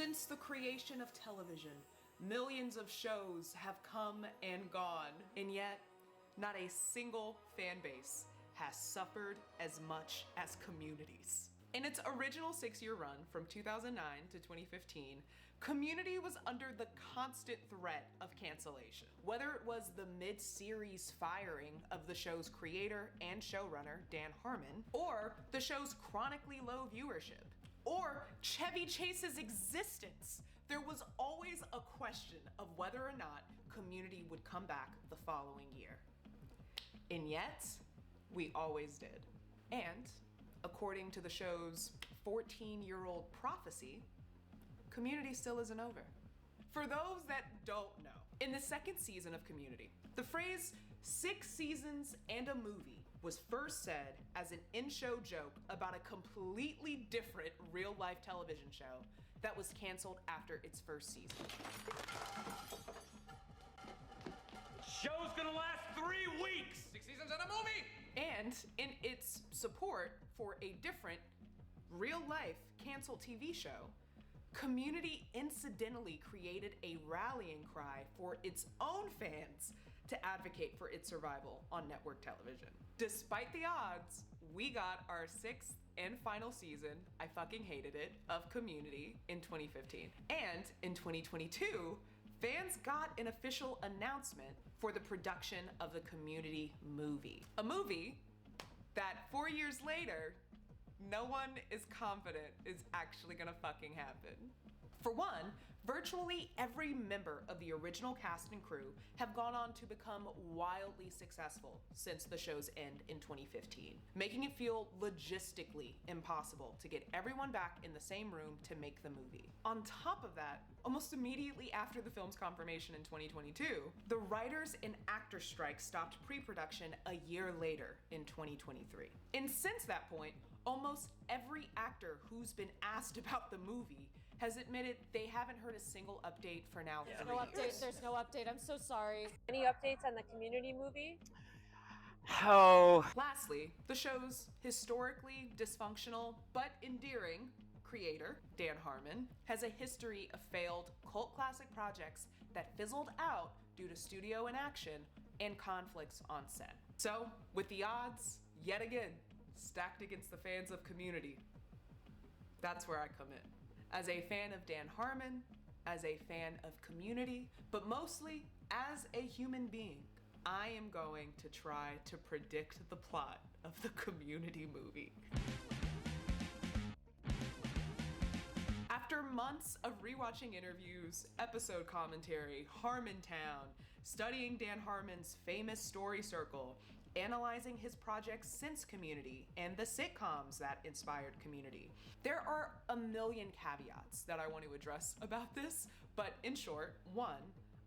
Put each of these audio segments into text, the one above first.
Since the creation of television, millions of shows have come and gone, and yet not a single fan base has suffered as much as Community's. In its original 6-year run from 2009 to 2015, Community was under the constant threat of cancellation. Whether it was the mid-series firing of the show's creator and showrunner, Dan Harmon, or the show's chronically low viewership, or Chevy Chase's existence, there was always a question of whether or not Community would come back the following year. And yet, we always did. And according to the show's 14-year-old prophecy, Community still isn't over. For those that don't know, in the second season of Community, the phrase 6 seasons and a movie was first said as an in-show joke about a completely different real-life television show that was canceled after its first season. Show's gonna last 3 weeks! 6 seasons and a movie! And in its support for a different real-life canceled TV show, Community incidentally created a rallying cry for its own fans to advocate for its survival on network television. Despite the odds, we got our 6th and final season, I fucking hated it, of Community in 2015. And in 2022, fans got an official announcement for the production of the Community movie. A movie that 4 years later, no one is confident is actually gonna fucking happen. For one, virtually every member of the original cast and crew have gone on to become wildly successful since the show's end in 2015, making it feel logistically impossible to get everyone back in the same room to make the movie. On top of that, almost immediately after the film's confirmation in 2022, the writers and actors strike stopped pre-production a year later in 2023. And since that point, almost every actor who's been asked about the movie has admitted they haven't heard a single update for now. There's no update. There's no update. I'm so sorry. Any updates on the Community movie? Oh. Lastly, the show's historically dysfunctional but endearing creator, Dan Harmon, has a history of failed cult classic projects that fizzled out due to studio inaction and conflicts on set. So, with the odds, yet again, stacked against the fans of Community, that's where I come in. As a fan of Dan Harmon, as a fan of Community, but mostly as a human being, I am going to try to predict the plot of the Community movie. After months of rewatching interviews, episode commentary, Harmontown, studying Dan Harmon's famous story circle, analyzing his projects since Community and the sitcoms that inspired Community, there are a million caveats that I want to address about this, but in short, one,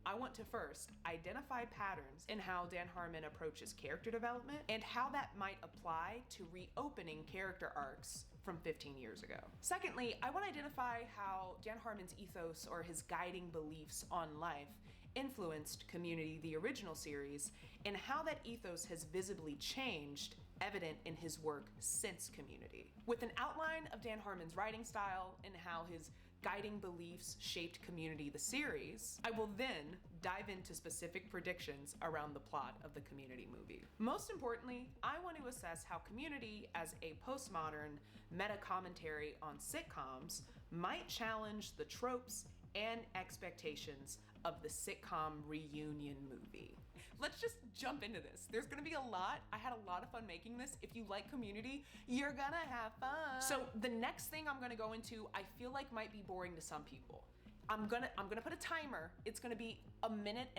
I want to first identify patterns in how Dan Harmon approaches character development and how that might apply to reopening character arcs from 15 years ago. Secondly, I want to identify how Dan Harmon's ethos or his guiding beliefs on life influenced Community, the original series, and how that ethos has visibly changed, evident in his work since Community. With an outline of Dan Harmon's writing style and how his guiding beliefs shaped Community, the series, I will then dive into specific predictions around the plot of the Community movie. Most importantly, I want to assess how Community, as a postmodern meta-commentary on sitcoms, might challenge the tropes and expectations of the sitcom reunion movie. Let's just jump into this. There's gonna be a lot. I had a lot of fun making this. If you like Community, you're gonna have fun. So the next thing I'm gonna go into, I feel like might be boring to some people. I'm gonna put a timer. It's gonna be 1.5 minutes,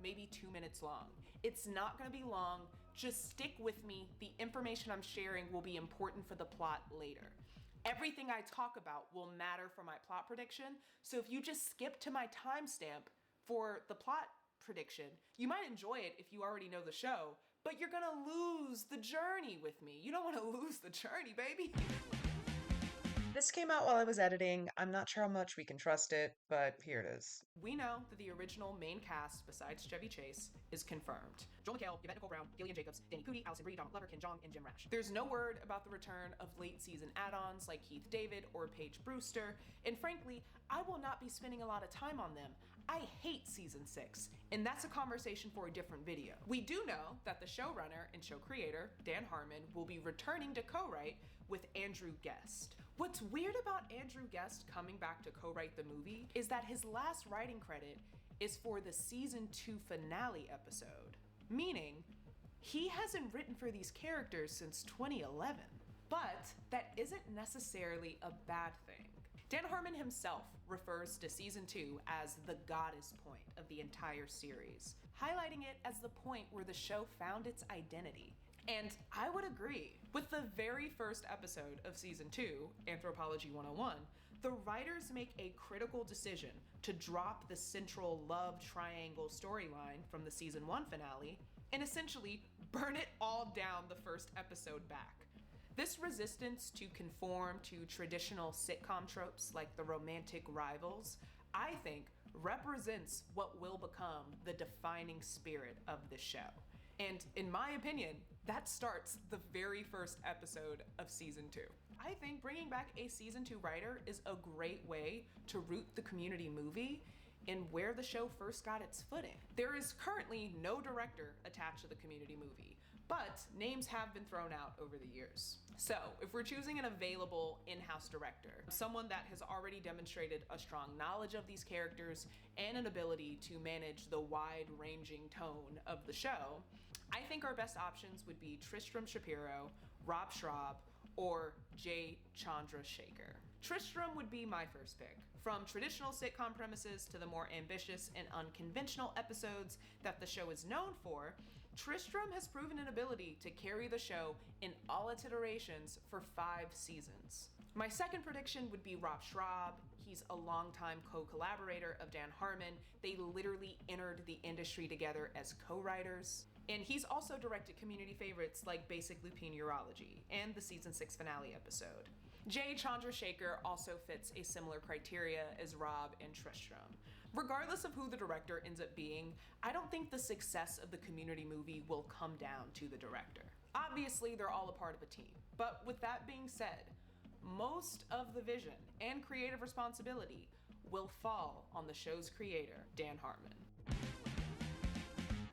maybe 2 minutes long. It's not gonna be long. Just stick with me. The information I'm sharing will be important for the plot later. Everything I talk about will matter for my plot prediction, so if you just skip to my timestamp for the plot prediction, you might enjoy it if you already know the show, but you're gonna lose the journey with me. You don't wanna lose the journey, baby. This came out while I was editing. I'm not sure how much we can trust it, but here it is. We know that the original main cast, besides Chevy Chase, is confirmed. Joel McHale, Yvette Nicole Brown, Gillian Jacobs, Danny Pudi, Allison Brie, Donald Glover, Ken Jeong, and Jim Rash. There's no word about the return of late season add-ons like Keith David or Paige Brewster, and frankly, I will not be spending a lot of time on them. I hate season 6, and that's a conversation for a different video. We do know that the showrunner and show creator, Dan Harmon, will be returning to co-write with Andrew Guest. What's weird about Andrew Guest coming back to co-write the movie is that his last writing credit is for the season 2 finale episode, meaning he hasn't written for these characters since 2011. But that isn't necessarily a bad thing. Dan Harmon himself refers to season 2 as the goddess point of the entire series, highlighting it as the point where the show found its identity. And I would agree. With the very first episode of season 2, Anthropology 101, the writers make a critical decision to drop the central love triangle storyline from the season 1 finale and essentially burn it all down the first episode back. This resistance to conform to traditional sitcom tropes like the romantic rivals, I think, represents what will become the defining spirit of the show. And in my opinion, that starts the very first episode of season 2. I think bringing back a season 2 writer is a great way to root the Community movie in where the show first got its footing. There is currently no director attached to the Community movie, but names have been thrown out over the years. So, if we're choosing an available in-house director, someone that has already demonstrated a strong knowledge of these characters and an ability to manage the wide-ranging tone of the show, I think our best options would be Tristram Shapiro, Rob Schraub, or Jay Chandrasekhar. Tristram would be my first pick. From traditional sitcom premises to the more ambitious and unconventional episodes that the show is known for, Tristram has proven an ability to carry the show in all its iterations for 5 seasons. My second prediction would be Rob Schraub. He's a longtime co-collaborator of Dan Harmon. They literally entered the industry together as co-writers. And he's also directed community favorites like Basic Lupine Urology and the season 6 finale episode. Jay Chandrasekhar also fits a similar criteria as Rob and Tristram. Regardless of who the director ends up being, I don't think the success of the Community movie will come down to the director. Obviously, they're all a part of a team. But with that being said, most of the vision and creative responsibility will fall on the show's creator, Dan Harmon.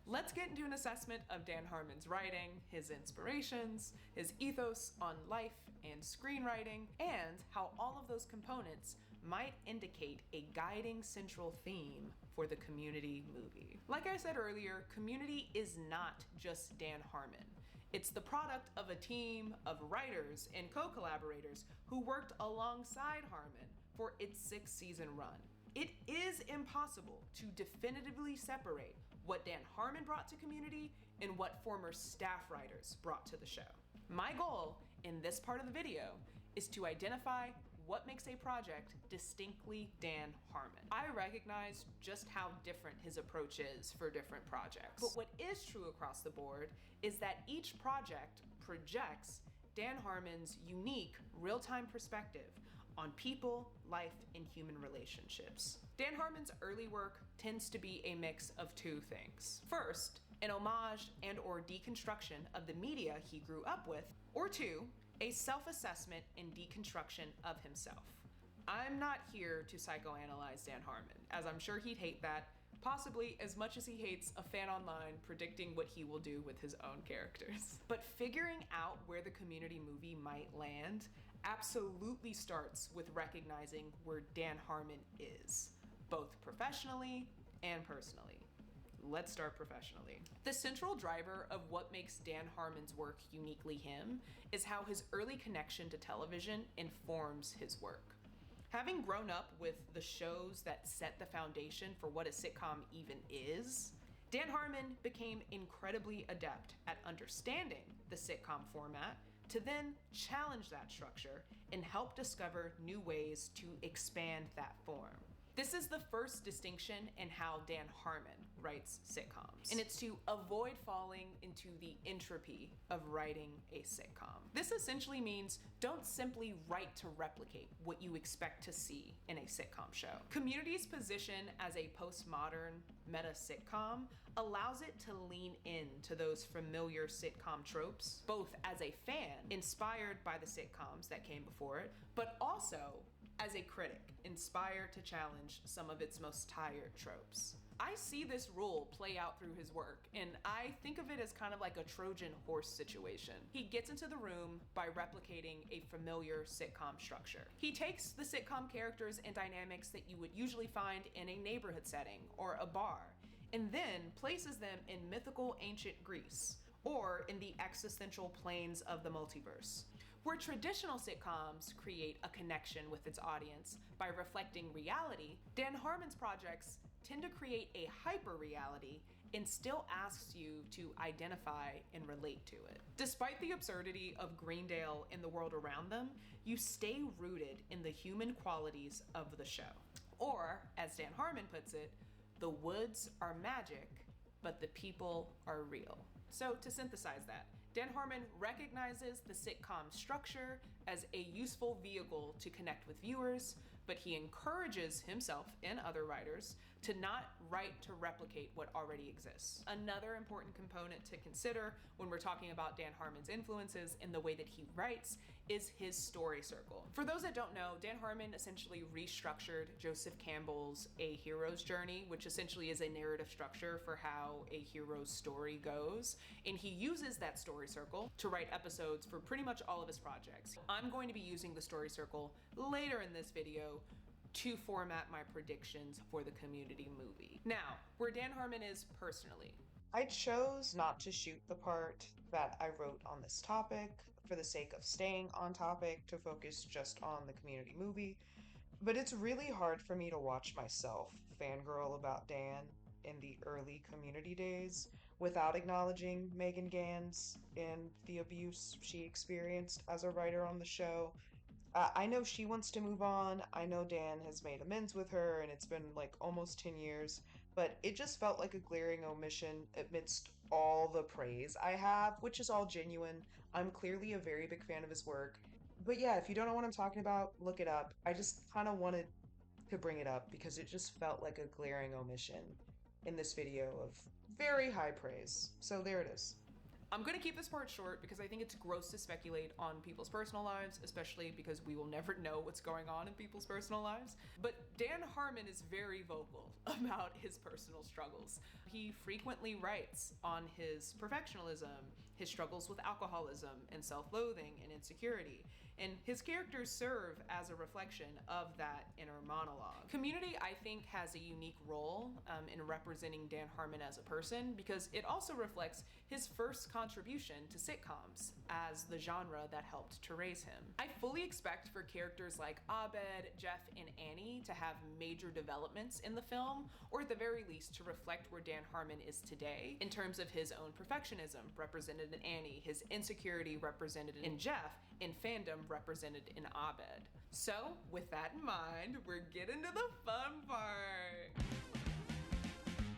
Let's get into an assessment of Dan Harmon's writing, his inspirations, his ethos on life and screenwriting, and how all of those components might indicate a guiding central theme for the Community movie. Like I said earlier, Community is not just Dan Harmon. It's the product of a team of writers and co-collaborators who worked alongside Harmon for its 6-season run. It is impossible to definitively separate what Dan Harmon brought to Community and what former staff writers brought to the show. My goal in this part of the video is to identify what makes a project distinctly Dan Harmon. I recognize just how different his approach is for different projects. But what is true across the board is that each project projects Dan Harmon's unique real-time perspective on people, life, and human relationships. Dan Harmon's early work tends to be a mix of 2 things. First, an homage and or deconstruction of the media he grew up with, or 2, a self-assessment and deconstruction of himself. I'm not here to psychoanalyze Dan Harmon, as I'm sure he'd hate that, possibly as much as he hates a fan online predicting what he will do with his own characters. But figuring out where the Community movie might land absolutely starts with recognizing where Dan Harmon is, both professionally and personally. Let's start professionally. The central driver of what makes Dan Harmon's work uniquely him is how his early connection to television informs his work. Having grown up with the shows that set the foundation for what a sitcom even is, Dan Harmon became incredibly adept at understanding the sitcom format to then challenge that structure and help discover new ways to expand that form. This is the first distinction in how Dan Harmon writes sitcoms, and it's to avoid falling into the entropy of writing a sitcom. This essentially means don't simply write to replicate what you expect to see in a sitcom show. Community's position as a postmodern meta sitcom allows it to lean into those familiar sitcom tropes, both as a fan inspired by the sitcoms that came before it, but also as a critic inspired to challenge some of its most tired tropes. I see this rule play out through his work, and I think of it as kind of like a Trojan horse situation. He gets into the room by replicating a familiar sitcom structure. He takes the sitcom characters and dynamics that you would usually find in a neighborhood setting or a bar, and then places them in mythical ancient Greece, or in the existential planes of the multiverse. Where traditional sitcoms create a connection with its audience by reflecting reality, Dan Harmon's projects tend to create a hyper-reality and still asks you to identify and relate to it. Despite the absurdity of Greendale and the world around them, you stay rooted in the human qualities of the show. Or, as Dan Harmon puts it, the woods are magic, but the people are real. So to synthesize that, Dan Harmon recognizes the sitcom structure as a useful vehicle to connect with viewers, but he encourages himself and other writers to not write to replicate what already exists. Another important component to consider when we're talking about Dan Harmon's influences in the way that he writes is his story circle. For those that don't know, Dan Harmon essentially restructured Joseph Campbell's A Hero's Journey, which essentially is a narrative structure for how a hero's story goes, and he uses that story circle to write episodes for pretty much all of his projects. I'm going to be using the story circle later in this video to format my predictions for the Community movie. Now, where Dan Harmon is personally. I chose not to shoot the part that I wrote on this topic for the sake of staying on topic to focus just on the Community movie, but it's really hard for me to watch myself fangirl about Dan in the early Community days without acknowledging Megan Gans and the abuse she experienced as a writer on the show. I know she wants to move on. I know Dan has made amends with her, and it's been like almost 10 years, but it just felt like a glaring omission amidst all the praise I have, which is all genuine. I'm clearly a very big fan of his work. But yeah, if you don't know what I'm talking about, look it up. I just kind of wanted to bring it up because it just felt like a glaring omission in this video of very high praise. So there it is. I'm going to keep this part short because I think it's gross to speculate on people's personal lives, especially because we will never know what's going on in people's personal lives. But Dan Harmon is very vocal about his personal struggles. He frequently writes on his perfectionism, his struggles with alcoholism and self-loathing and insecurity, and his characters serve as a reflection of that inner monologue. Community, I think, has a unique role in representing Dan Harmon as a person because it also reflects his first contribution to sitcoms as the genre that helped to raise him. I fully expect for characters like Abed, Jeff, and Annie to have major developments in the film, or at the very least to reflect where Dan Harmon is today in terms of his own perfectionism represented in Annie, his insecurity represented in Jeff, and fandom represented in Abed. So, with that in mind, we're getting to the fun part.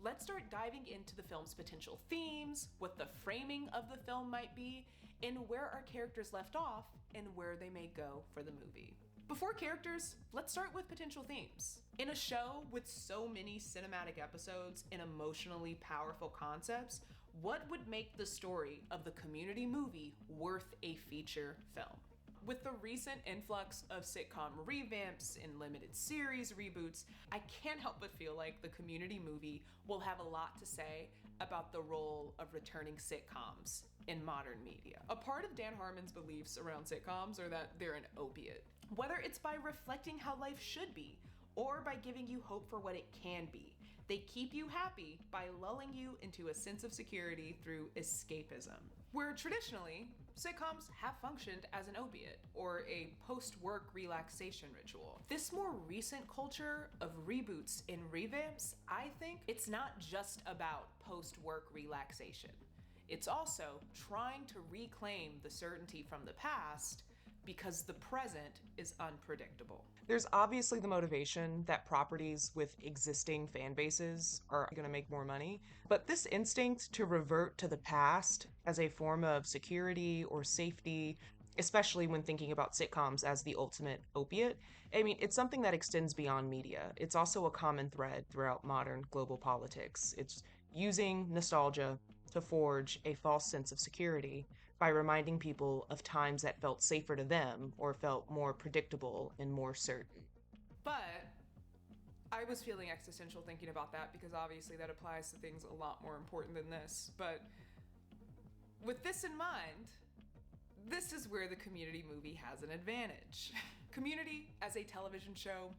Let's start diving into the film's potential themes, what the framing of the film might be, and where our characters left off and where they may go for the movie. Before characters, let's start with potential themes. In a show with so many cinematic episodes and emotionally powerful concepts, what would make the story of the Community movie worth a feature film? With the recent influx of sitcom revamps and limited series reboots, I can't help but feel like the Community movie will have a lot to say about the role of returning sitcoms in modern media. A part of Dan Harmon's beliefs around sitcoms are that they're an opiate. Whether it's by reflecting how life should be, or by giving you hope for what it can be, they keep you happy by lulling you into a sense of security through escapism. Where traditionally, sitcoms have functioned as an opiate or a post-work relaxation ritual. This more recent culture of reboots and revamps, I think it's not just about post-work relaxation. It's also trying to reclaim the certainty from the past because the present is unpredictable. There's obviously the motivation that properties with existing fan bases are going to make more money, but this instinct to revert to the past as a form of security or safety, especially when thinking about sitcoms as the ultimate opiate, I mean, it's something that extends beyond media. It's also a common thread throughout modern global politics. It's using nostalgia to forge a false sense of security by reminding people of times that felt safer to them or felt more predictable and more certain. But I was feeling existential thinking about that because obviously that applies to things a lot more important than this. But with this in mind, this is where the Community movie has an advantage. Community, as a television show,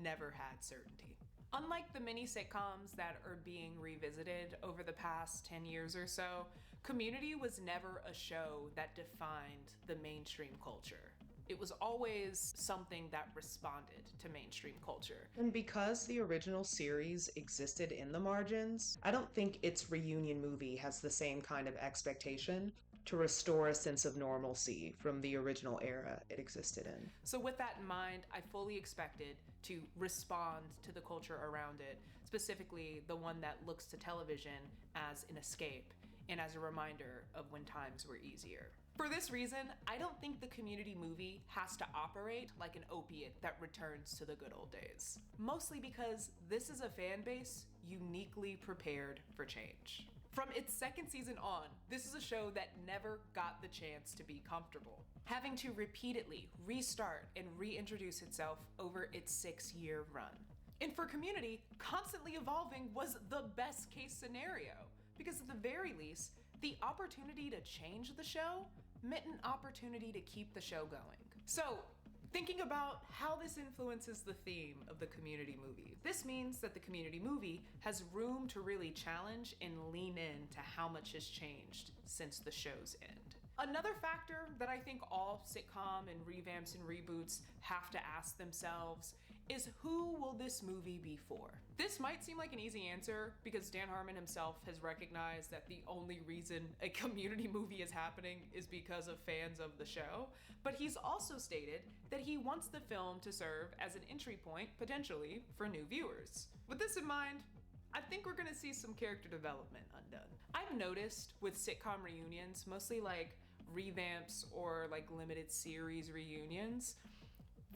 never had certainty. Unlike the mini sitcoms that are being revisited over the past 10 years or so, Community was never a show that defined the mainstream culture. It was always something that responded to mainstream culture. And because the original series existed in the margins, I don't think its reunion movie has the same kind of expectation to restore a sense of normalcy from the original era it existed in. So with that in mind, I fully expected to respond to the culture around it, specifically the one that looks to television as an escape and as a reminder of when times were easier. For this reason, I don't think the Community movie has to operate like an opiate that returns to the good old days. Mostly because this is a fan base uniquely prepared for change. From its second season on, this is a show that never got the chance to be comfortable, having to repeatedly restart and reintroduce itself over its 6-year run. And for Community, constantly evolving was the best case scenario, because at the very least, the opportunity to change the show meant an opportunity to keep the show going. So, thinking about how this influences the theme of the Community movie, this means that the Community movie has room to really challenge and lean in to how much has changed since the show's end. Another factor that I think all sitcom and revamps and reboots have to ask themselves is, who will this movie be for? This might seem like an easy answer because Dan Harmon himself has recognized that the only reason a Community movie is happening is because of fans of the show, but he's also stated that he wants the film to serve as an entry point, potentially, for new viewers. With this in mind, I think we're gonna see some character development undone. I've noticed with sitcom reunions, mostly like revamps or like limited series reunions,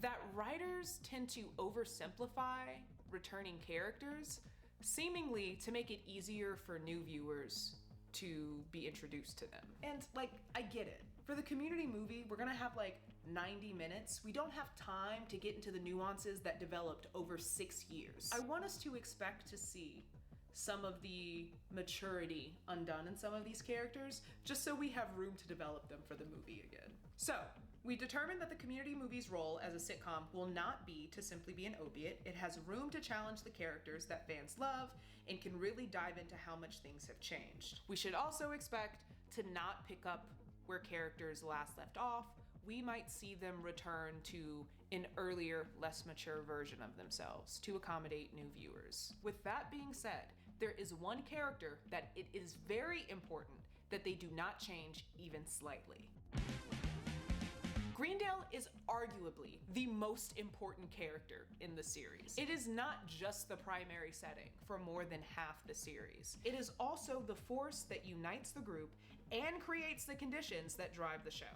that writers tend to oversimplify returning characters, seemingly to make it easier for new viewers to be introduced to them. And like, I get it. For the Community movie, we're gonna have like 90 minutes. We don't have time to get into the nuances that developed over 6 years. I want us to expect to see some of the maturity undone in some of these characters, just so we have room to develop them for the movie again. So, we determined that the Community movie's role as a sitcom will not be to simply be an opiate. It has room to challenge the characters that fans love and can really dive into how much things have changed. We should also expect to not pick up where characters last left off. We might see them return to an earlier, less mature version of themselves to accommodate new viewers. With that being said, there is one character that it is very important that they do not change even slightly. Greendale is arguably the most important character in the series. It is not just the primary setting for more than half the series. It is also the force that unites the group and creates the conditions that drive the show.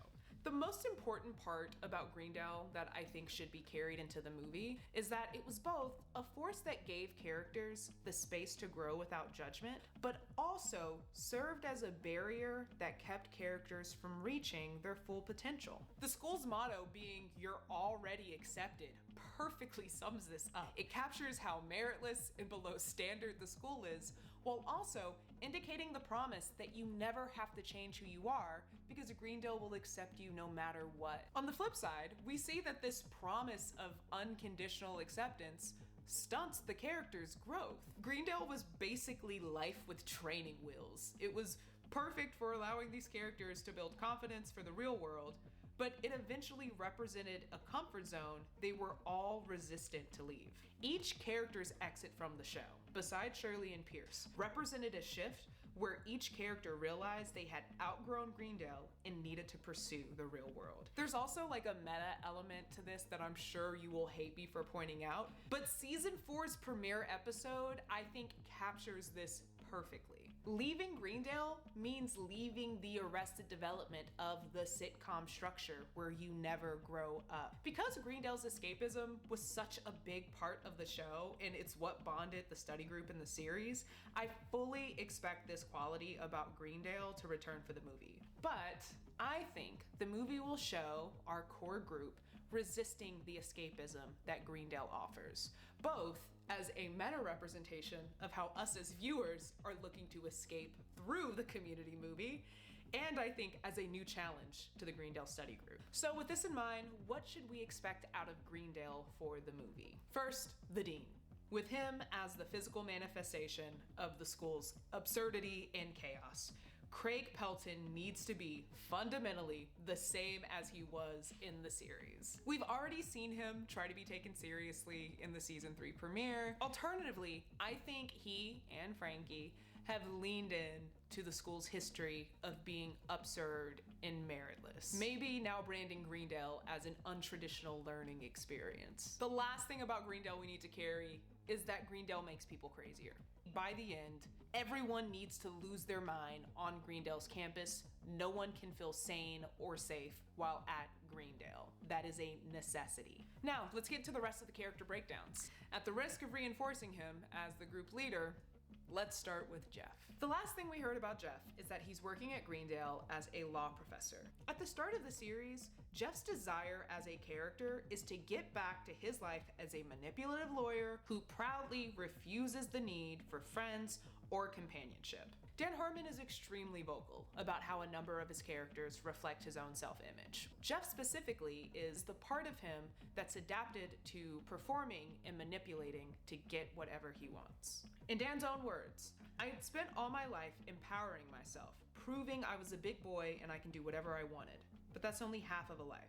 The most important part about Greendale that I think should be carried into the movie is that it was both a force that gave characters the space to grow without judgment, but also served as a barrier that kept characters from reaching their full potential. The school's motto being "you're already accepted" perfectly sums this up. It captures how meritless and below standard the school is, while also indicating the promise that you never have to change who you are because Greendale will accept you no matter what. On the flip side, we see that this promise of unconditional acceptance stunts the character's growth. Greendale was basically life with training wheels. It was perfect for allowing these characters to build confidence for the real world, but it eventually represented a comfort zone they were all resistant to leave. Each character's exit from the show, besides Shirley and Pierce, represented a shift where each character realized they had outgrown Greendale and needed to pursue the real world. There's also like a meta element to this that I'm sure you will hate me for pointing out, but season 4's premiere episode, I think, captures this perfectly. Leaving Greendale means leaving the arrested development of the sitcom structure where you never grow up. Because Greendale's escapism was such a big part of the show and it's what bonded the study group in the series, I fully expect this quality about Greendale to return for the movie. But I think the movie will show our core group resisting the escapism that Greendale offers, both as a meta representation of how us as viewers are looking to escape through the Community movie, and I think as a new challenge to the Greendale study group. So with this in mind, what should we expect out of Greendale for the movie? First, the Dean, with him as the physical manifestation of the school's absurdity and chaos. Craig Pelton needs to be fundamentally the same as he was in the series. We've already seen him try to be taken seriously in the season 3 premiere. Alternatively, I think he and Frankie have leaned in to the school's history of being absurd and meritless. Maybe now branding Greendale as an untraditional learning experience. The last thing about Greendale we need to carry is that Greendale makes people crazier. By the end, everyone needs to lose their mind on Greendale's campus. No one can feel sane or safe while at Greendale. That is a necessity. Now, let's get to the rest of the character breakdowns. At the risk of reinforcing him as the group leader, let's start with Jeff. The last thing we heard about Jeff is that he's working at Greendale as a law professor. At the start of the series, Jeff's desire as a character is to get back to his life as a manipulative lawyer who proudly refuses the need for friends or companionship. Dan Harmon is extremely vocal about how a number of his characters reflect his own self-image. Jeff specifically is the part of him that's adapted to performing and manipulating to get whatever he wants. In Dan's own words, "I had spent all my life empowering myself, proving I was a big boy and I can do whatever I wanted. But that's only half of a life.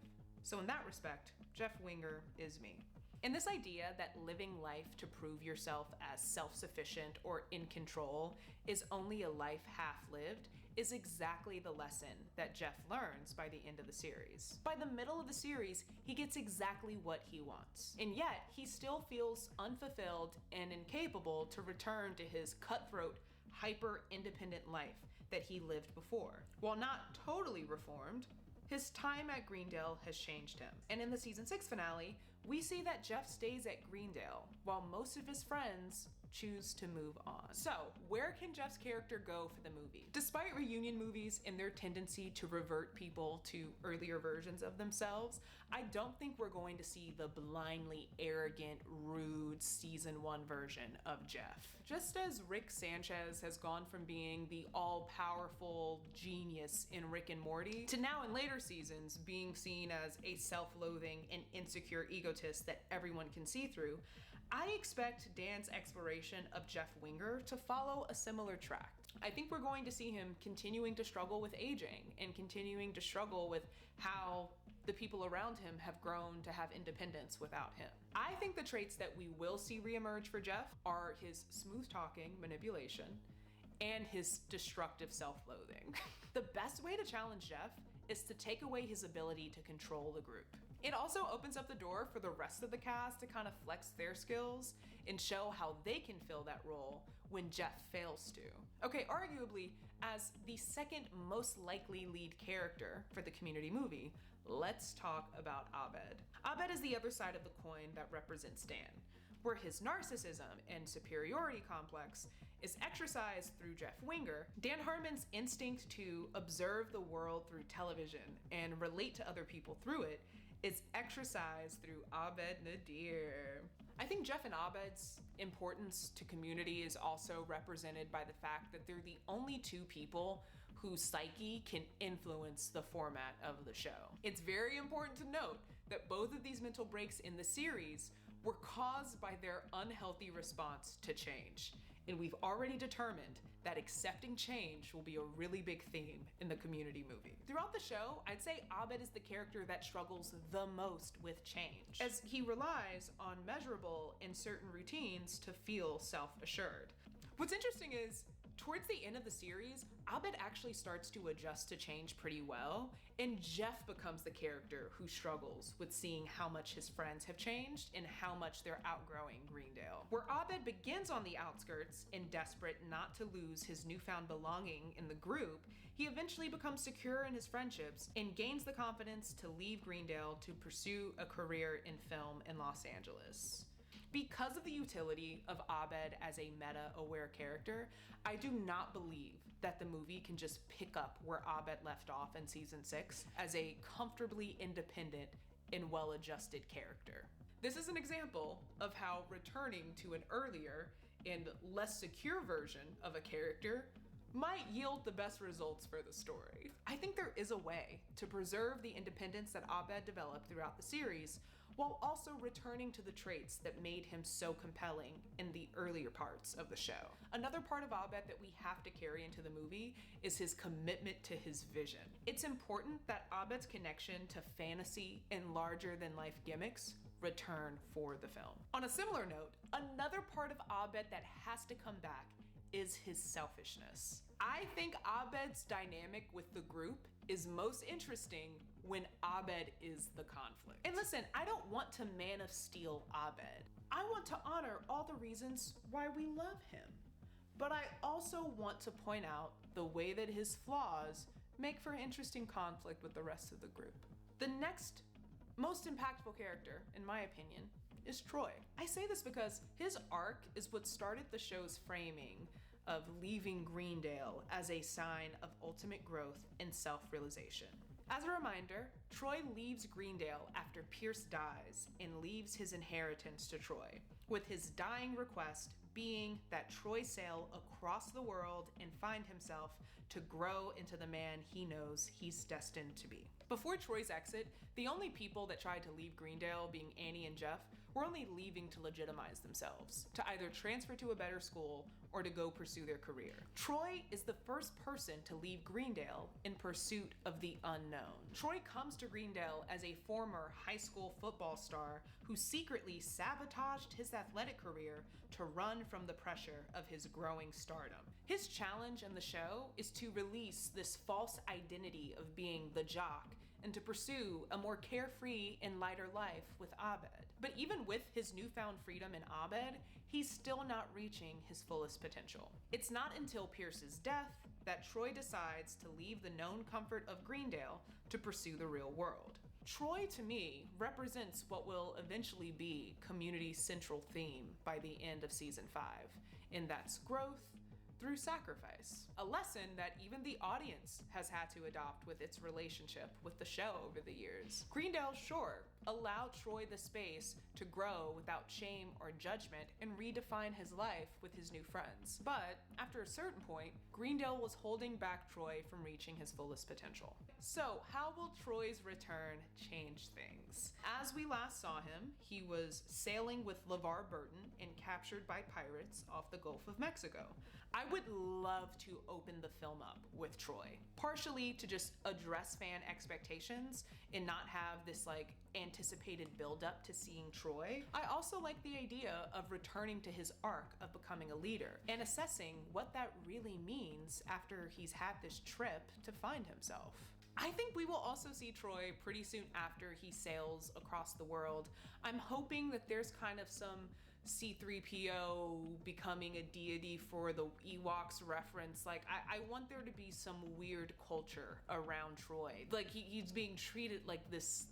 So in that respect, Jeff Winger is me." And this idea that living life to prove yourself as self-sufficient or in control is only a life half-lived is exactly the lesson that Jeff learns by the end of the series. By the middle of the series, he gets exactly what he wants. And yet, he still feels unfulfilled and incapable to return to his cutthroat, hyper-independent life that he lived before. While not totally reformed, his time at Greendale has changed him. And in the season 6 finale, we see that Jeff stays at Greendale while most of his friends choose to move on. So, where can Jeff's character go for the movie? Despite reunion movies and their tendency to revert people to earlier versions of themselves, I don't think we're going to see the blindly arrogant, rude season 1 version of Jeff. Just as Rick Sanchez has gone from being the all-powerful genius in Rick and Morty to now in later seasons being seen as a self-loathing and insecure egotist that everyone can see through, I expect Dan's exploration of Jeff Winger to follow a similar track. I think we're going to see him continuing to struggle with aging and continuing to struggle with how the people around him have grown to have independence without him. I think the traits that we will see reemerge for Jeff are his smooth-talking manipulation and his destructive self-loathing. The best way to challenge Jeff is to take away his ability to control the group. It also opens up the door for the rest of the cast to kind of flex their skills and show how they can fill that role when Jeff fails to. Okay, arguably, as the second most likely lead character for the Community movie, let's talk about Abed. Abed is the other side of the coin that represents Dan, where his narcissism and superiority complex is exercised through Jeff Winger. Dan Harmon's instinct to observe the world through television and relate to other people through it is exercised through Abed Nadir. I think Jeff and Abed's importance to Community is also represented by the fact that they're the only two people whose psyche can influence the format of the show. It's very important to note that both of these mental breaks in the series were caused by their unhealthy response to change. And we've already determined that accepting change will be a really big theme in the Community movie. Throughout the show, I'd say Abed is the character that struggles the most with change, as he relies on measurable and certain routines to feel self-assured. What's interesting is Towards the end of the series, Abed actually starts to adjust to change pretty well, and Jeff becomes the character who struggles with seeing how much his friends have changed and how much they're outgrowing Greendale. Where Abed begins on the outskirts and desperate not to lose his newfound belonging in the group, he eventually becomes secure in his friendships and gains the confidence to leave Greendale to pursue a career in film in Los Angeles. Because of the utility of Abed as a meta-aware character, I do not believe that the movie can just pick up where Abed left off in season 6 as a comfortably independent and well-adjusted character. This is an example of how returning to an earlier and less secure version of a character might yield the best results for the story. I think there is a way to preserve the independence that Abed developed throughout the series, while also returning to the traits that made him so compelling in the earlier parts of the show. Another part of Abed that we have to carry into the movie is his commitment to his vision. It's important that Abed's connection to fantasy and larger-than-life gimmicks return for the film. On a similar note, another part of Abed that has to come back is his selfishness. I think Abed's dynamic with the group is most interesting when Abed is the conflict. And listen, I don't want to Man of Steel Abed. I want to honor all the reasons why we love him. But I also want to point out the way that his flaws make for interesting conflict with the rest of the group. The next most impactful character, in my opinion, is Troy. I say this because his arc is what started the show's framing of leaving Greendale as a sign of ultimate growth and self-realization. As a reminder, Troy leaves Greendale after Pierce dies and leaves his inheritance to Troy, with his dying request being that Troy sail across the world and find himself to grow into the man he knows he's destined to be. Before Troy's exit, the only people that tried to leave Greendale, being Annie and Jeff, were only leaving to legitimize themselves, to either transfer to a better school or to go pursue their career. Troy is the first person to leave Greendale in pursuit of the unknown. Troy comes to Greendale as a former high school football star who secretly sabotaged his athletic career to run from the pressure of his growing stardom. His challenge in the show is to release this false identity of being the jock and to pursue a more carefree and lighter life with Abed. But even with his newfound freedom in Abed, he's still not reaching his fullest potential. It's not until Pierce's death that Troy decides to leave the known comfort of Greendale to pursue the real world. Troy, to me, represents what will eventually be Community's central theme by the end of season 5, and that's growth through sacrifice. A lesson that even the audience has had to adopt with its relationship with the show over the years. Greendale, sure, allowed Troy the space to grow without shame or judgment and redefine his life with his new friends. But after a certain point, Greendale was holding back Troy from reaching his fullest potential. So how will Troy's return change things? As we last saw him, he was sailing with LeVar Burton and captured by pirates off the Gulf of Mexico. I would love to open the film up with Troy, partially to just address fan expectations and not have this like anticipated buildup to seeing Troy. I also like the idea of returning to his arc of becoming a leader and assessing what that really means after he's had this trip to find himself. I think we will also see Troy pretty soon after he sails across the world. I'm hoping that there's kind of some C-3PO becoming a deity for the Ewoks reference. Like, I want there to be some weird culture around Troy. Like, he's being treated like this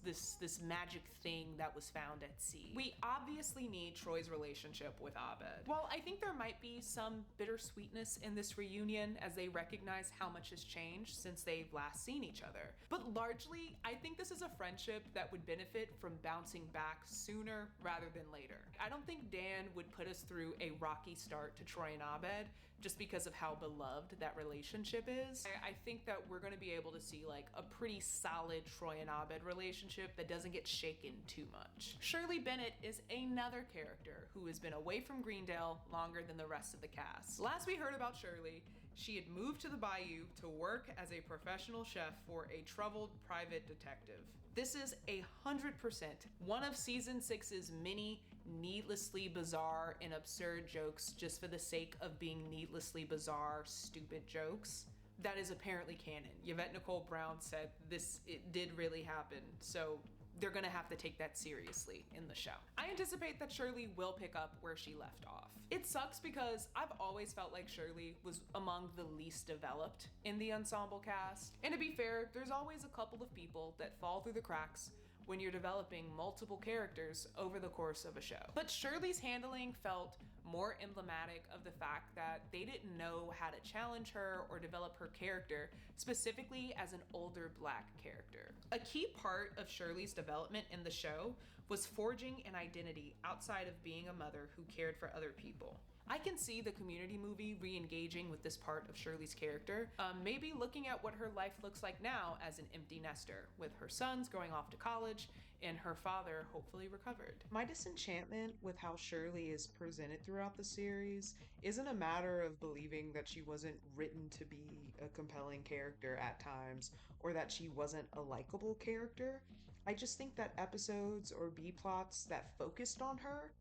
magic thing that was found at sea. We obviously need Troy's relationship with Abed. While I think there might be some bittersweetness in this reunion as they recognize how much has changed since they've last seen each other, but largely, I think this is a friendship that would benefit from bouncing back sooner rather than later. I don't think Dan would put us through a rocky start to Troy and Abed just because of how beloved that relationship is. I think that we're going to be able to see like a pretty solid Troy and Abed relationship that doesn't get shaken too much. Shirley Bennett is another character who has been away from Greendale longer than the rest of the cast. Last we heard about Shirley, she had moved to the Bayou to work as a professional chef for a troubled private detective. This is 100% one of season 6's many needlessly bizarre and absurd jokes just for the sake of being needlessly bizarre, stupid jokes. That is apparently canon. Yvette Nicole Brown said it did really happen, so they're gonna have to take that seriously in the show. I anticipate that Shirley will pick up where she left off. It sucks because I've always felt like Shirley was among the least developed in the ensemble cast. And to be fair, there's always a couple of people that fall through the cracks when you're developing multiple characters over the course of a show. But Shirley's handling felt more emblematic of the fact that they didn't know how to challenge her or develop her character, specifically as an older Black character. A key part of Shirley's development in the show was forging an identity outside of being a mother who cared for other people. I can see the Community movie re-engaging with this part of Shirley's character, maybe looking at what her life looks like now as an empty nester, with her sons going off to college and her father hopefully recovered. My disenchantment with how Shirley is presented throughout the series isn't a matter of believing that she wasn't written to be a compelling character at times, or that she wasn't a likable character. I just think that episodes or B-plots that focused on her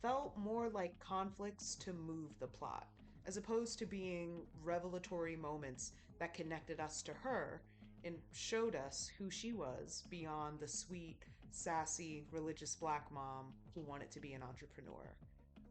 felt more like conflicts to move the plot, as opposed to being revelatory moments that connected us to her and showed us who she was beyond the sweet, sassy, religious Black mom who wanted to be an entrepreneur.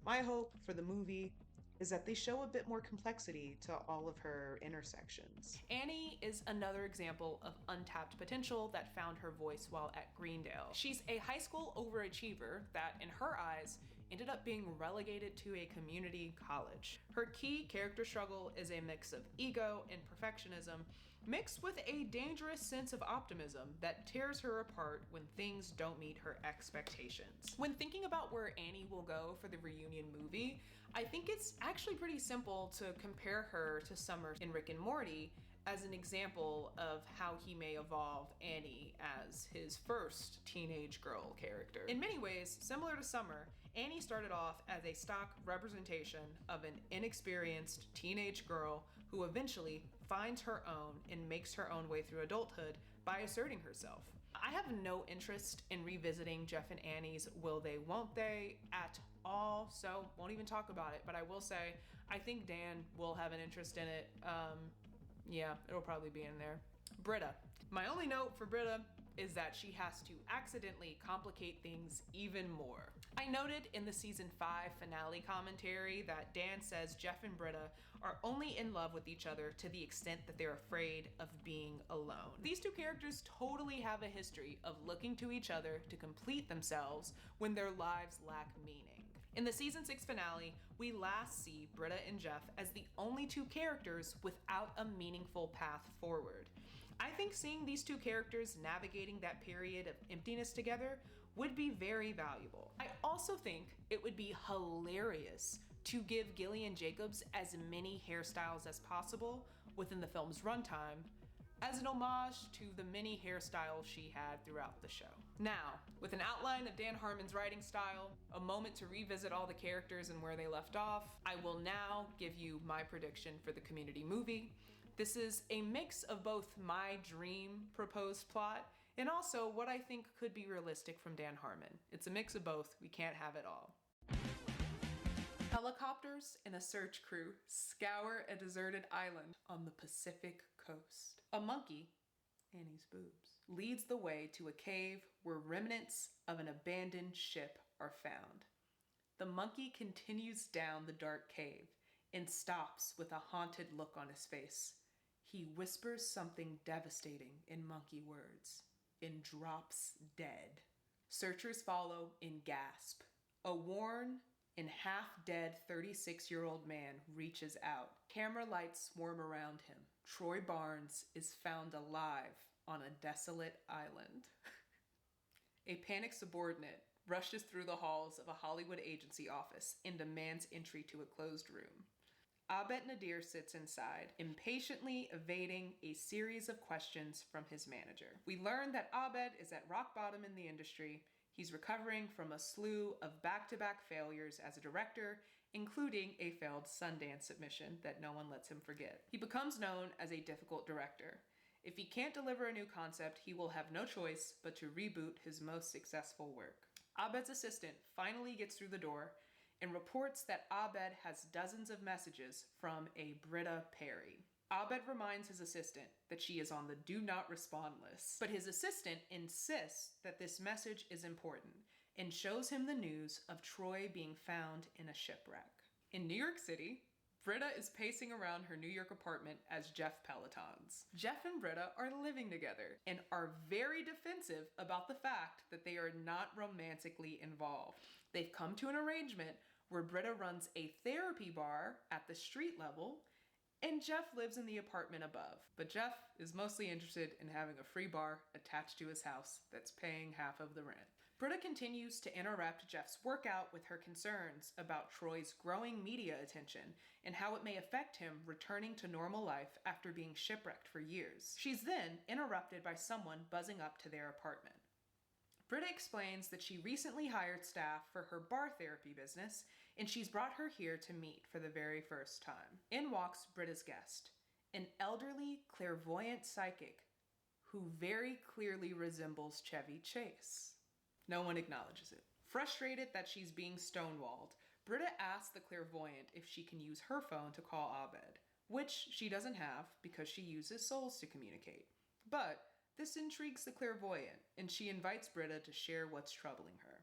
My hope for the movie is that they show a bit more complexity to all of her intersections. Annie is another example of untapped potential that found her voice while at Greendale. She's a high school overachiever that, in her eyes, ended up being relegated to a community college. Her key character struggle is a mix of ego and perfectionism, mixed with a dangerous sense of optimism that tears her apart when things don't meet her expectations. When thinking about where Annie will go for the reunion movie, I think it's actually pretty simple to compare her to Summer in Rick and Morty as an example of how he may evolve Annie as his first teenage girl character. In many ways, similar to Summer, Annie started off as a stock representation of an inexperienced teenage girl who eventually finds her own and makes her own way through adulthood by asserting herself. I have no interest in revisiting Jeff and Annie's Will They, Won't They at all, so won't even talk about it, but I will say, I think Dan will have an interest in it. Yeah, it'll probably be in there. Britta. My only note for Britta is that she has to accidentally complicate things even more. I noted in the season 5 finale commentary that Dan says Jeff and Britta are only in love with each other to the extent that they're afraid of being alone. These two characters totally have a history of looking to each other to complete themselves when their lives lack meaning. In the season 6 finale, we last see Britta and Jeff as the only two characters without a meaningful path forward. I think seeing these two characters navigating that period of emptiness together would be very valuable. I also think it would be hilarious to give Gillian Jacobs as many hairstyles as possible within the film's runtime, as an homage to the many hairstyles she had throughout the show. Now, with an outline of Dan Harmon's writing style, a moment to revisit all the characters and where they left off, I will now give you my prediction for the Community movie. This is a mix of both my dream proposed plot and also what I think could be realistic from Dan Harmon. It's a mix of both. We can't have it all. Helicopters and a search crew scour a deserted island on the Pacific coast. A monkey, Annie's boobs, leads the way to a cave where remnants of an abandoned ship are found. The monkey continues down the dark cave and stops with a haunted look on his face. He whispers something devastating in monkey words and drops dead. Searchers follow and gasp. A worn and half-dead 36-year-old man reaches out. Camera lights swarm around him. Troy Barnes is found alive on a desolate island. A panicked subordinate rushes through the halls of a Hollywood agency office and demands entry to a closed room. Abed Nadir sits inside, impatiently evading a series of questions from his manager. We learn that Abed is at rock bottom in the industry. He's recovering from a slew of back-to-back failures as a director, including a failed Sundance submission that no one lets him forget. He becomes known as a difficult director. If he can't deliver a new concept, he will have no choice but to reboot his most successful work. Abed's assistant finally gets through the door and reports that Abed has dozens of messages from a Britta Perry. Abed reminds his assistant that she is on the do not respond list, but his assistant insists that this message is important and shows him the news of Troy being found in a shipwreck. In New York City, Britta is pacing around her New York apartment as Jeff pelotons. Jeff and Britta are living together and are very defensive about the fact that they are not romantically involved. They've come to an arrangement where Britta runs a therapy bar at the street level and Jeff lives in the apartment above. But Jeff is mostly interested in having a free bar attached to his house that's paying half of the rent. Britta continues to interrupt Jeff's workout with her concerns about Troy's growing media attention and how it may affect him returning to normal life after being shipwrecked for years. She's then interrupted by someone buzzing up to their apartment. Britta explains that she recently hired staff for her bar therapy business, and she's brought her here to meet for the very first time. In walks Britta's guest, an elderly, clairvoyant psychic who very clearly resembles Chevy Chase. No one acknowledges it. Frustrated that she's being stonewalled, Britta asks the clairvoyant if she can use her phone to call Abed, which she doesn't have because she uses souls to communicate. But this intrigues the clairvoyant, and she invites Britta to share what's troubling her.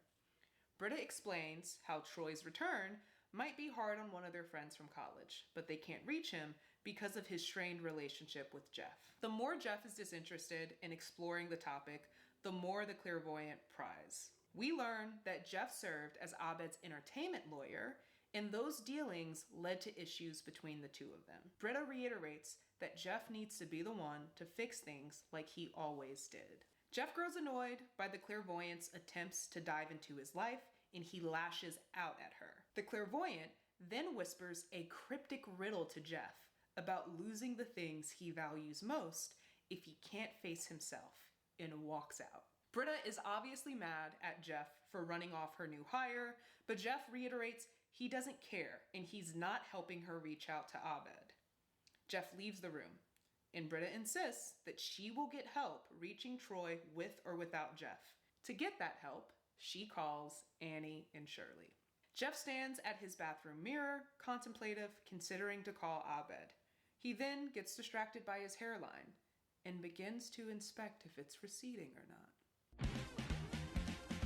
Britta explains how Troy's return might be hard on one of their friends from college, but they can't reach him because of his strained relationship with Jeff. The more Jeff is disinterested in exploring the topic, the more the clairvoyant pries. We learn that Jeff served as Abed's entertainment lawyer, and those dealings led to issues between the two of them. Britta reiterates that Jeff needs to be the one to fix things like he always did. Jeff grows annoyed by the clairvoyant's attempts to dive into his life, and he lashes out at her. The clairvoyant then whispers a cryptic riddle to Jeff about losing the things he values most if he can't face himself, and walks out. Britta is obviously mad at Jeff for running off her new hire, but Jeff reiterates he doesn't care and he's not helping her reach out to Abed. Jeff leaves the room, and Britta insists that she will get help reaching Troy with or without Jeff. To get that help, she calls Annie and Shirley. Jeff stands at his bathroom mirror, contemplative, considering to call Abed. He then gets distracted by his hairline and begins to inspect if it's receding or not.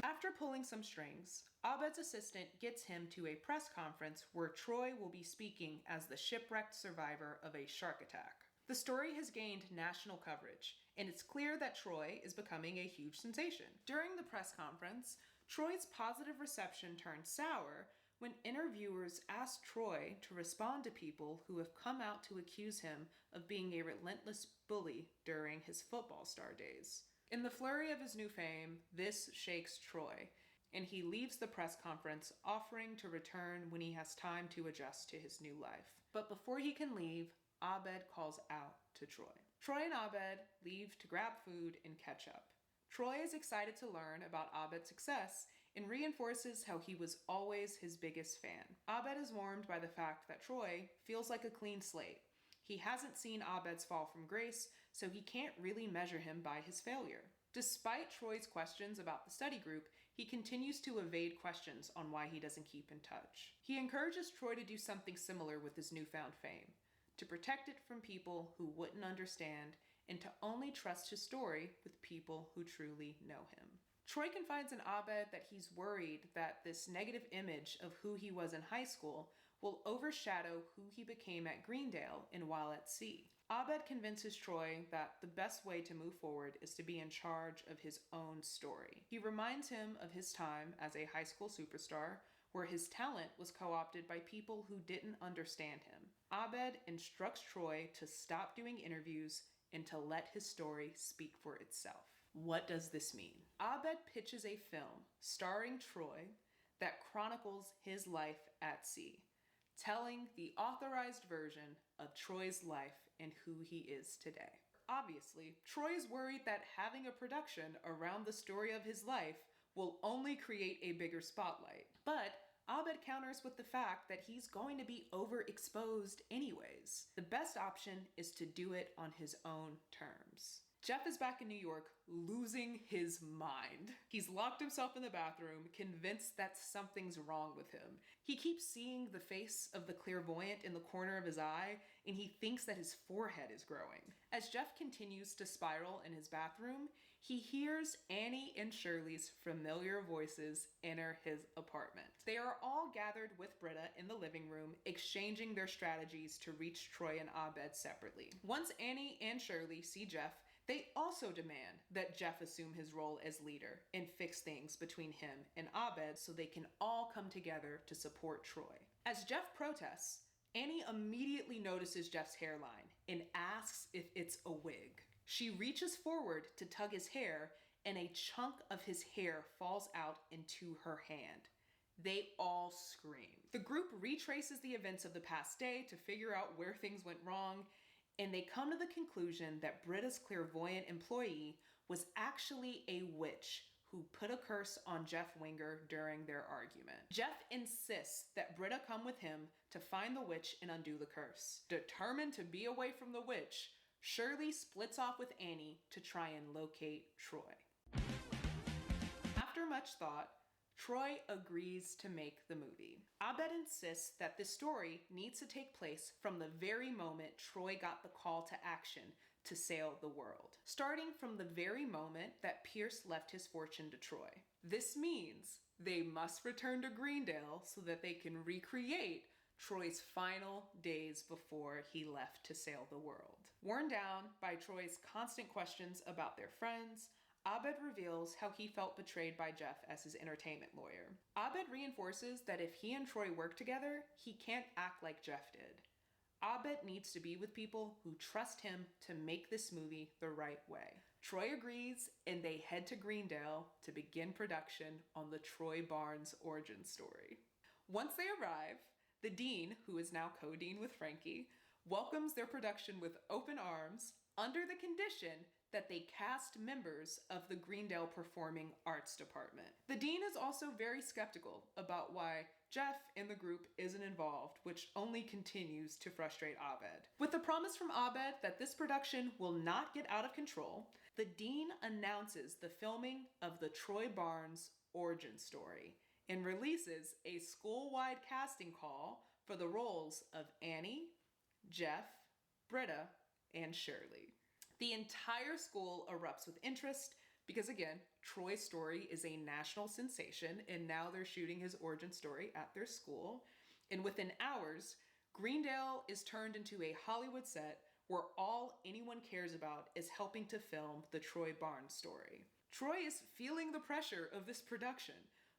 After pulling some strings, Abed's assistant gets him to a press conference where Troy will be speaking as the shipwrecked survivor of a shark attack. The story has gained national coverage, and it's clear that Troy is becoming a huge sensation. During the press conference, Troy's positive reception turned sour when interviewers asked Troy to respond to people who have come out to accuse him of being a relentless bully during his football star days. In the flurry of his new fame, this shakes Troy, and he leaves the press conference offering to return when he has time to adjust to his new life. But before he can leave, Abed calls out to Troy. Troy and Abed leave to grab food and catch up. Troy is excited to learn about Abed's success and reinforces how he was always his biggest fan. Abed is warmed by the fact that Troy feels like a clean slate. He hasn't seen Abed's fall from grace, so he can't really measure him by his failure. Despite Troy's questions about the study group, he continues to evade questions on why he doesn't keep in touch. He encourages Troy to do something similar with his newfound fame, to protect it from people who wouldn't understand, and to only trust his story with people who truly know him. Troy confides in Abed that he's worried that this negative image of who he was in high school will overshadow who he became at Greendale and while at sea. Abed convinces Troy that the best way to move forward is to be in charge of his own story. He reminds him of his time as a high school superstar, where his talent was co-opted by people who didn't understand him. Abed instructs Troy to stop doing interviews and to let his story speak for itself. What does this mean? Abed pitches a film starring Troy that chronicles his life at sea, telling the authorized version of Troy's life and who he is today. Obviously, Troy is worried that having a production around the story of his life will only create a bigger spotlight. But Abed counters with the fact that he's going to be overexposed anyways. The best option is to do it on his own terms. Jeff is back in New York, losing his mind. He's locked himself in the bathroom, convinced that something's wrong with him. He keeps seeing the face of the clairvoyant in the corner of his eye, and he thinks that his forehead is growing. As Jeff continues to spiral in his bathroom, he hears Annie and Shirley's familiar voices enter his apartment. They are all gathered with Britta in the living room, exchanging their strategies to reach Troy and Abed separately. Once Annie and Shirley see Jeff, they also demand that Jeff assume his role as leader and fix things between him and Abed so they can all come together to support Troy. As Jeff protests, Annie immediately notices Jeff's hairline and asks if it's a wig. She reaches forward to tug his hair, and a chunk of his hair falls out into her hand. They all scream. The group retraces the events of the past day to figure out where things went wrong, and they come to the conclusion that Britta's clairvoyant employee was actually a witch who put a curse on Jeff Winger during their argument. Jeff insists that Britta come with him to find the witch and undo the curse. Determined to be away from the witch, Shirley splits off with Annie to try and locate Troy. After much thought, Troy agrees to make the movie. Abed insists that this story needs to take place from the very moment Troy got the call to action to sail the world, starting from the very moment that Pierce left his fortune to Troy. This means they must return to Greendale so that they can recreate Troy's final days before he left to sail the world. Worn down by Troy's constant questions about their friends, Abed reveals how he felt betrayed by Jeff as his entertainment lawyer. Abed reinforces that if he and Troy work together, he can't act like Jeff did. Abed needs to be with people who trust him to make this movie the right way. Troy agrees, and they head to Greendale to begin production on the Troy Barnes origin story. Once they arrive, the dean, who is now co-dean with Frankie, welcomes their production with open arms under the condition that they cast members of the Greendale Performing Arts Department. The dean is also very skeptical about why Jeff and the group isn't involved, which only continues to frustrate Abed. With the promise from Abed that this production will not get out of control, the dean announces the filming of the Troy Barnes origin story and releases a school-wide casting call for the roles of Annie, Jeff, Britta, and Shirley. The entire school erupts with interest because, again, Troy's story is a national sensation, and now they're shooting his origin story at their school. And within hours, Greendale is turned into a Hollywood set where all anyone cares about is helping to film the Troy Barnes story. Troy is feeling the pressure of this production,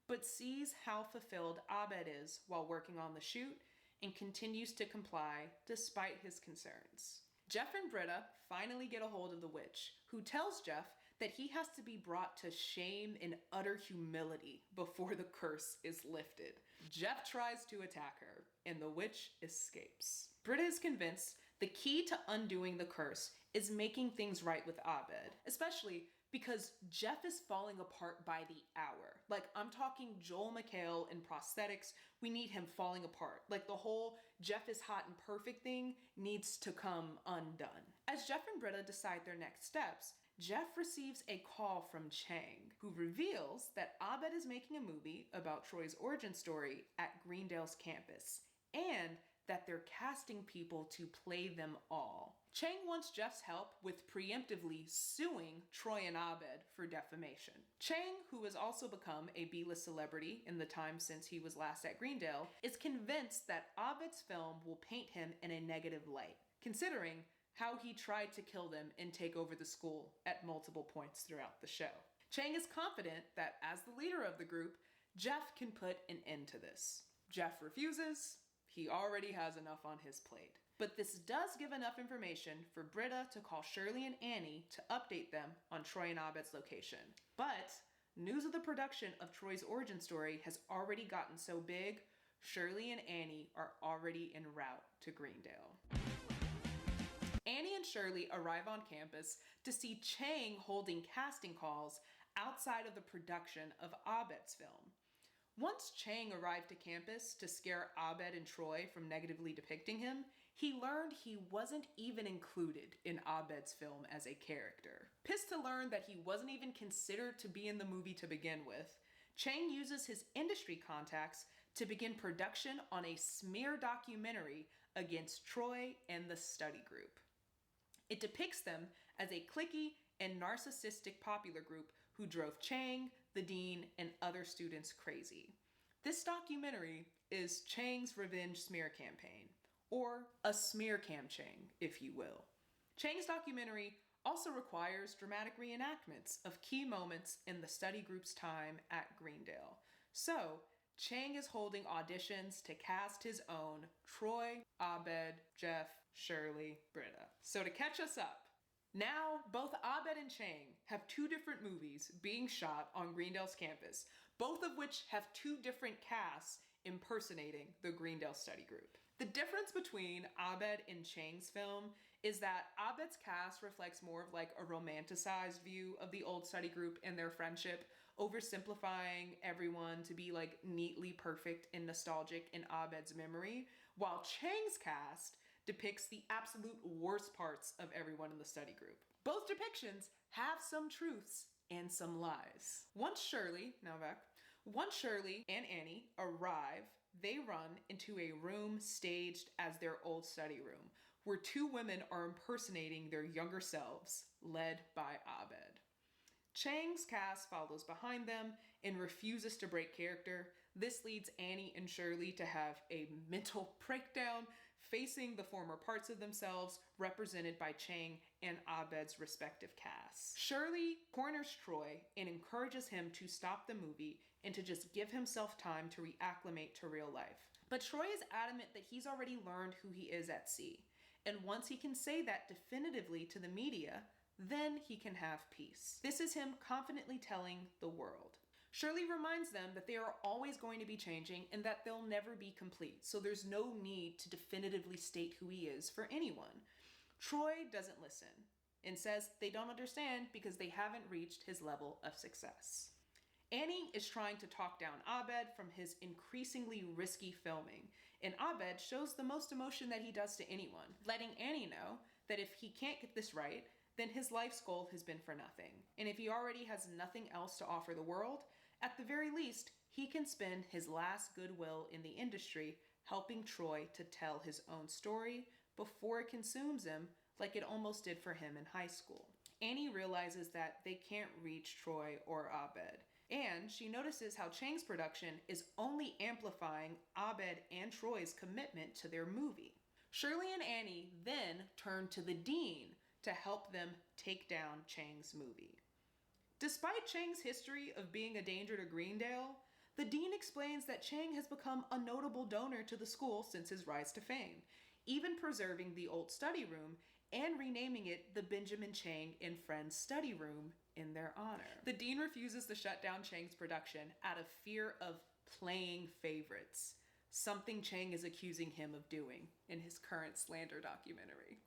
but sees how fulfilled Abed is while working on the shoot and continues to comply despite his concerns. Jeff and Britta finally get a hold of the witch, who tells Jeff that he has to be brought to shame and utter humility before the curse is lifted. Jeff tries to attack her, and the witch escapes. Britta is convinced the key to undoing the curse is making things right with Abed, especially because Jeff is falling apart by the hour. Like, I'm talking Joel McHale in prosthetics. We need him falling apart. Like, the whole Jeff is hot and perfect thing needs to come undone. As Jeff and Britta decide their next steps, Jeff receives a call from Chang, who reveals that Abed is making a movie about Troy's origin story at Greendale's campus, and that they're casting people to play them all. Chang wants Jeff's help with preemptively suing Troy and Abed for defamation. Chang, who has also become a B-list celebrity in the time since he was last at Greendale, is convinced that Abed's film will paint him in a negative light, considering how he tried to kill them and take over the school at multiple points throughout the show. Chang is confident that as the leader of the group, Jeff can put an end to this. Jeff refuses. He already has enough on his plate. But this does give enough information for Britta to call Shirley and Annie to update them on Troy and Abed's location. But news of the production of Troy's origin story has already gotten so big, Shirley and Annie are already en route to Greendale. Annie and Shirley arrive on campus to see Chang holding casting calls outside of the production of Abed's film. Once Chang arrived to campus to scare Abed and Troy from negatively depicting him, he learned he wasn't even included in Abed's film as a character. Pissed to learn that he wasn't even considered to be in the movie to begin with, Chang uses his industry contacts to begin production on a smear documentary against Troy and the study group. It depicts them as a cliquey and narcissistic popular group who drove Chang, the dean, and other students crazy. This documentary is Chang's revenge smear campaign, or a smear cam Chang, if you will. Chang's documentary also requires dramatic reenactments of key moments in the study group's time at Greendale. So, Chang is holding auditions to cast his own Troy, Abed, Jeff, Shirley, Britta. So to catch us up, now both Abed and Chang have two different movies being shot on Greendale's campus, both of which have two different casts impersonating the Greendale study group. The difference between Abed and Chang's film is that Abed's cast reflects more of like a romanticized view of the old study group and their friendship, oversimplifying everyone to be like neatly perfect and nostalgic in Abed's memory, while Chang's cast depicts the absolute worst parts of everyone in the study group. Both depictions have some truths and some lies. Once Shirley and Annie arrive, they run into a room staged as their old study room, where two women are impersonating their younger selves, led by Abed. Chang's cast follows behind them and refuses to break character. This leads Annie and Shirley to have a mental breakdown, facing the former parts of themselves represented by Chang and Abed's respective casts. Shirley corners Troy and encourages him to stop the movie and to just give himself time to reacclimate to real life. But Troy is adamant that he's already learned who he is at sea, and once he can say that definitively to the media, then he can have peace. This is him confidently telling the world. Shirley reminds them that they are always going to be changing and that they'll never be complete, so there's no need to definitively state who he is for anyone. Troy doesn't listen and says they don't understand because they haven't reached his level of success. Annie is trying to talk down Abed from his increasingly risky filming, and Abed shows the most emotion that he does to anyone, letting Annie know that if he can't get this right, then his life's goal has been for nothing. And if he already has nothing else to offer the world, at the very least, he can spend his last goodwill in the industry helping Troy to tell his own story before it consumes him like it almost did for him in high school. Annie realizes that they can't reach Troy or Abed, and she notices how Chang's production is only amplifying Abed and Troy's commitment to their movie. Shirley and Annie then turn to the dean to help them take down Chang's movie. Despite Chang's history of being a danger to Greendale, the dean explains that Chang has become a notable donor to the school since his rise to fame, even preserving the old study room and renaming it the Benjamin Chang and Friends Study Room in their honor. The dean refuses to shut down Chang's production out of fear of playing favorites, something Chang is accusing him of doing in his current slander documentary.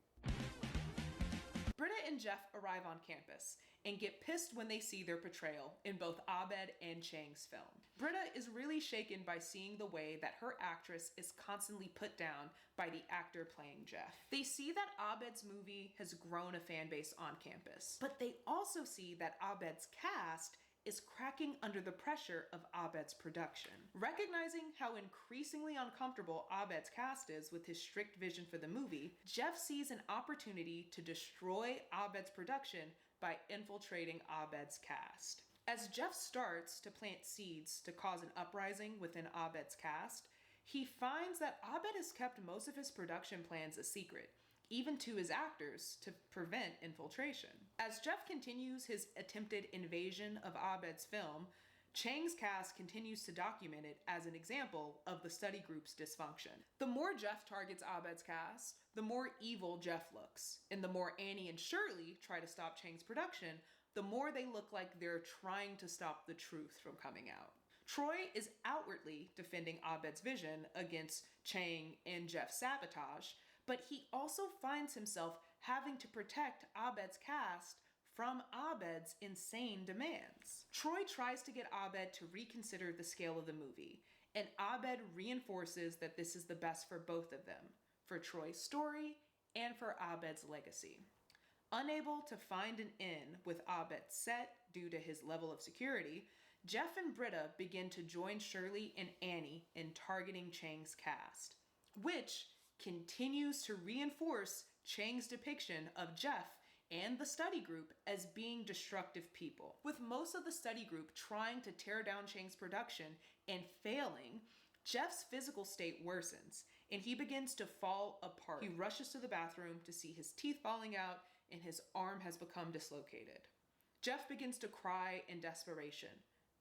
Britta and Jeff arrive on campus and get pissed when they see their portrayal in both Abed and Chang's film. Britta is really shaken by seeing the way that her actress is constantly put down by the actor playing Jeff. They see that Abed's movie has grown a fan base on campus, but they also see that Abed's cast is cracking under the pressure of Abed's production. Recognizing how increasingly uncomfortable Abed's cast is with his strict vision for the movie, Jeff sees an opportunity to destroy Abed's production by infiltrating Abed's cast. As Jeff starts to plant seeds to cause an uprising within Abed's cast, he finds that Abed has kept most of his production plans a secret, even to his actors, to prevent infiltration. As Jeff continues his attempted invasion of Abed's film, Chang's cast continues to document it as an example of the study group's dysfunction. The more Jeff targets Abed's cast, the more evil Jeff looks, and the more Annie and Shirley try to stop Chang's production, the more they look like they're trying to stop the truth from coming out. Troy is outwardly defending Abed's vision against Chang and Jeff's sabotage, but he also finds himself having to protect Abed's cast from Abed's insane demands. Troy tries to get Abed to reconsider the scale of the movie, and Abed reinforces that this is the best for both of them, for Troy's story and for Abed's legacy. Unable to find an in with Abed's set due to his level of security, Jeff and Britta begin to join Shirley and Annie in targeting Chang's cast, which continues to reinforce Chang's depiction of Jeff and the study group as being destructive people. With most of the study group trying to tear down Chang's production and failing, Jeff's physical state worsens and he begins to fall apart. He rushes to the bathroom to see his teeth falling out and his arm has become dislocated. Jeff begins to cry in desperation,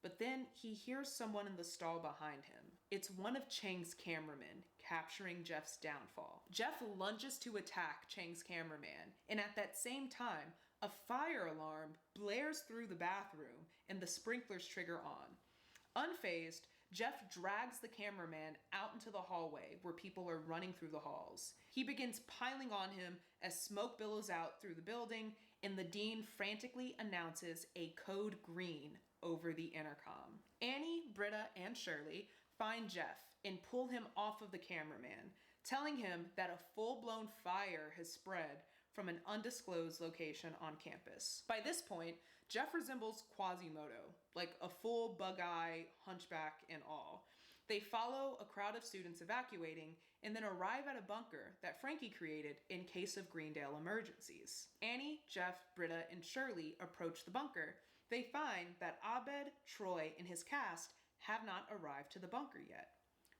but then he hears someone in the stall behind him. It's one of Chang's cameramen capturing Jeff's downfall. Jeff lunges to attack Chang's cameraman, and at that same time, a fire alarm blares through the bathroom and the sprinklers trigger on. Unfazed, Jeff drags the cameraman out into the hallway where people are running through the halls. He begins piling on him as smoke billows out through the building, and the dean frantically announces a code green over the intercom. Annie, Britta, and Shirley find Jeff and pull him off of the cameraman, telling him that a full-blown fire has spread from an undisclosed location on campus. By this point, Jeff resembles Quasimodo, like a full bug-eye, hunchback, and all. They follow a crowd of students evacuating and then arrive at a bunker that Frankie created in case of Greendale emergencies. Annie, Jeff, Britta, and Shirley approach the bunker. They find that Abed, Troy, and his cast have not arrived to the bunker yet.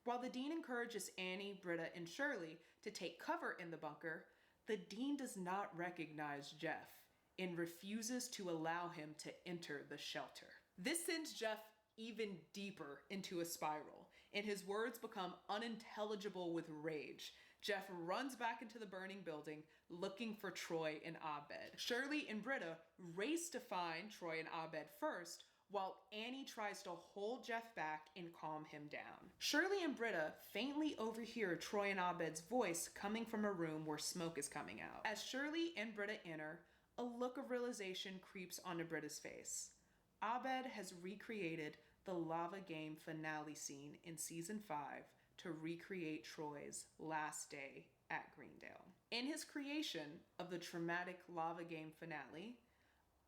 While the dean encourages Annie, Britta, and Shirley to take cover in the bunker, the dean does not recognize Jeff and refuses to allow him to enter the shelter. This sends Jeff even deeper into a spiral, and his words become unintelligible with rage. Jeff runs back into the burning building looking for Troy and Abed. Shirley and Britta race to find Troy and Abed first, while Annie tries to hold Jeff back and calm him down. Shirley and Britta faintly overhear Troy and Abed's voice coming from a room where smoke is coming out. As Shirley and Britta enter, a look of realization creeps onto Britta's face. Abed has recreated the lava game finale scene in season 5 to recreate Troy's last day at Greendale. In his creation of the traumatic lava game finale,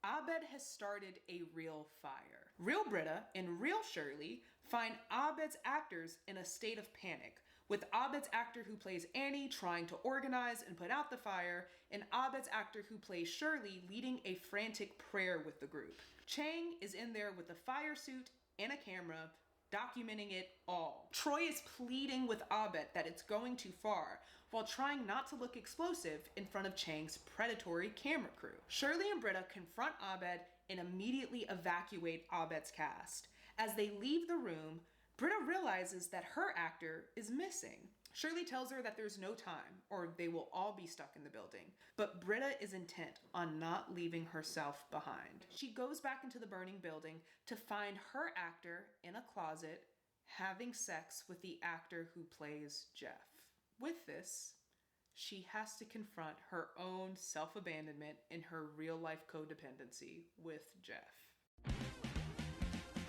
Abed has started a real fire. Real Britta and real Shirley find Abed's actors in a state of panic, with Abed's actor who plays Annie trying to organize and put out the fire, and Abed's actor who plays Shirley leading a frantic prayer with the group. Chang is in there with a fire suit and a camera, documenting it all. Troy is pleading with Abed that it's going too far, while trying not to look explosive in front of Chang's predatory camera crew. Shirley and Britta confront Abed and immediately evacuate Abed's cast. As they leave the room, Britta realizes that her actor is missing. Shirley tells her that there's no time, or they will all be stuck in the building. But Britta is intent on not leaving herself behind. She goes back into the burning building to find her actor in a closet having sex with the actor who plays Jeff. With this, she has to confront her own self-abandonment and her real-life codependency with Jeff.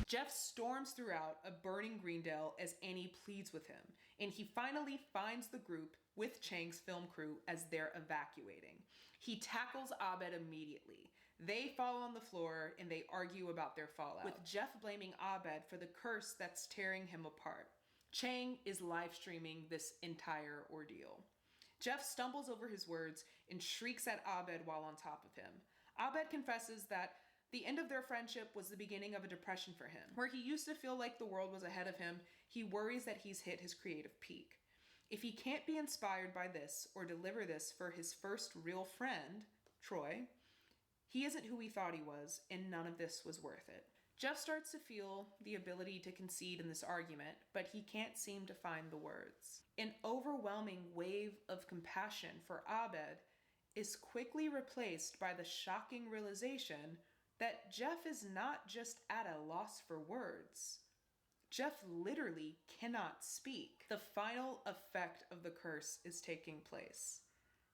Jeff storms throughout a burning Greendale as Annie pleads with him, and he finally finds the group with Chang's film crew as they're evacuating. He tackles Abed immediately. They fall on the floor and they argue about their fallout, with Jeff blaming Abed for the curse that's tearing him apart. Chang is live streaming this entire ordeal. Jeff stumbles over his words and shrieks at Abed while on top of him. Abed confesses that the end of their friendship was the beginning of a depression for him. Where he used to feel like the world was ahead of him, he worries that he's hit his creative peak. If he can't be inspired by this or deliver this for his first real friend, Troy, he isn't who he thought he was, and none of this was worth it. Jeff starts to feel the ability to concede in this argument, but he can't seem to find the words. An overwhelming wave of compassion for Abed is quickly replaced by the shocking realization that Jeff is not just at a loss for words. Jeff literally cannot speak. The final effect of the curse is taking place.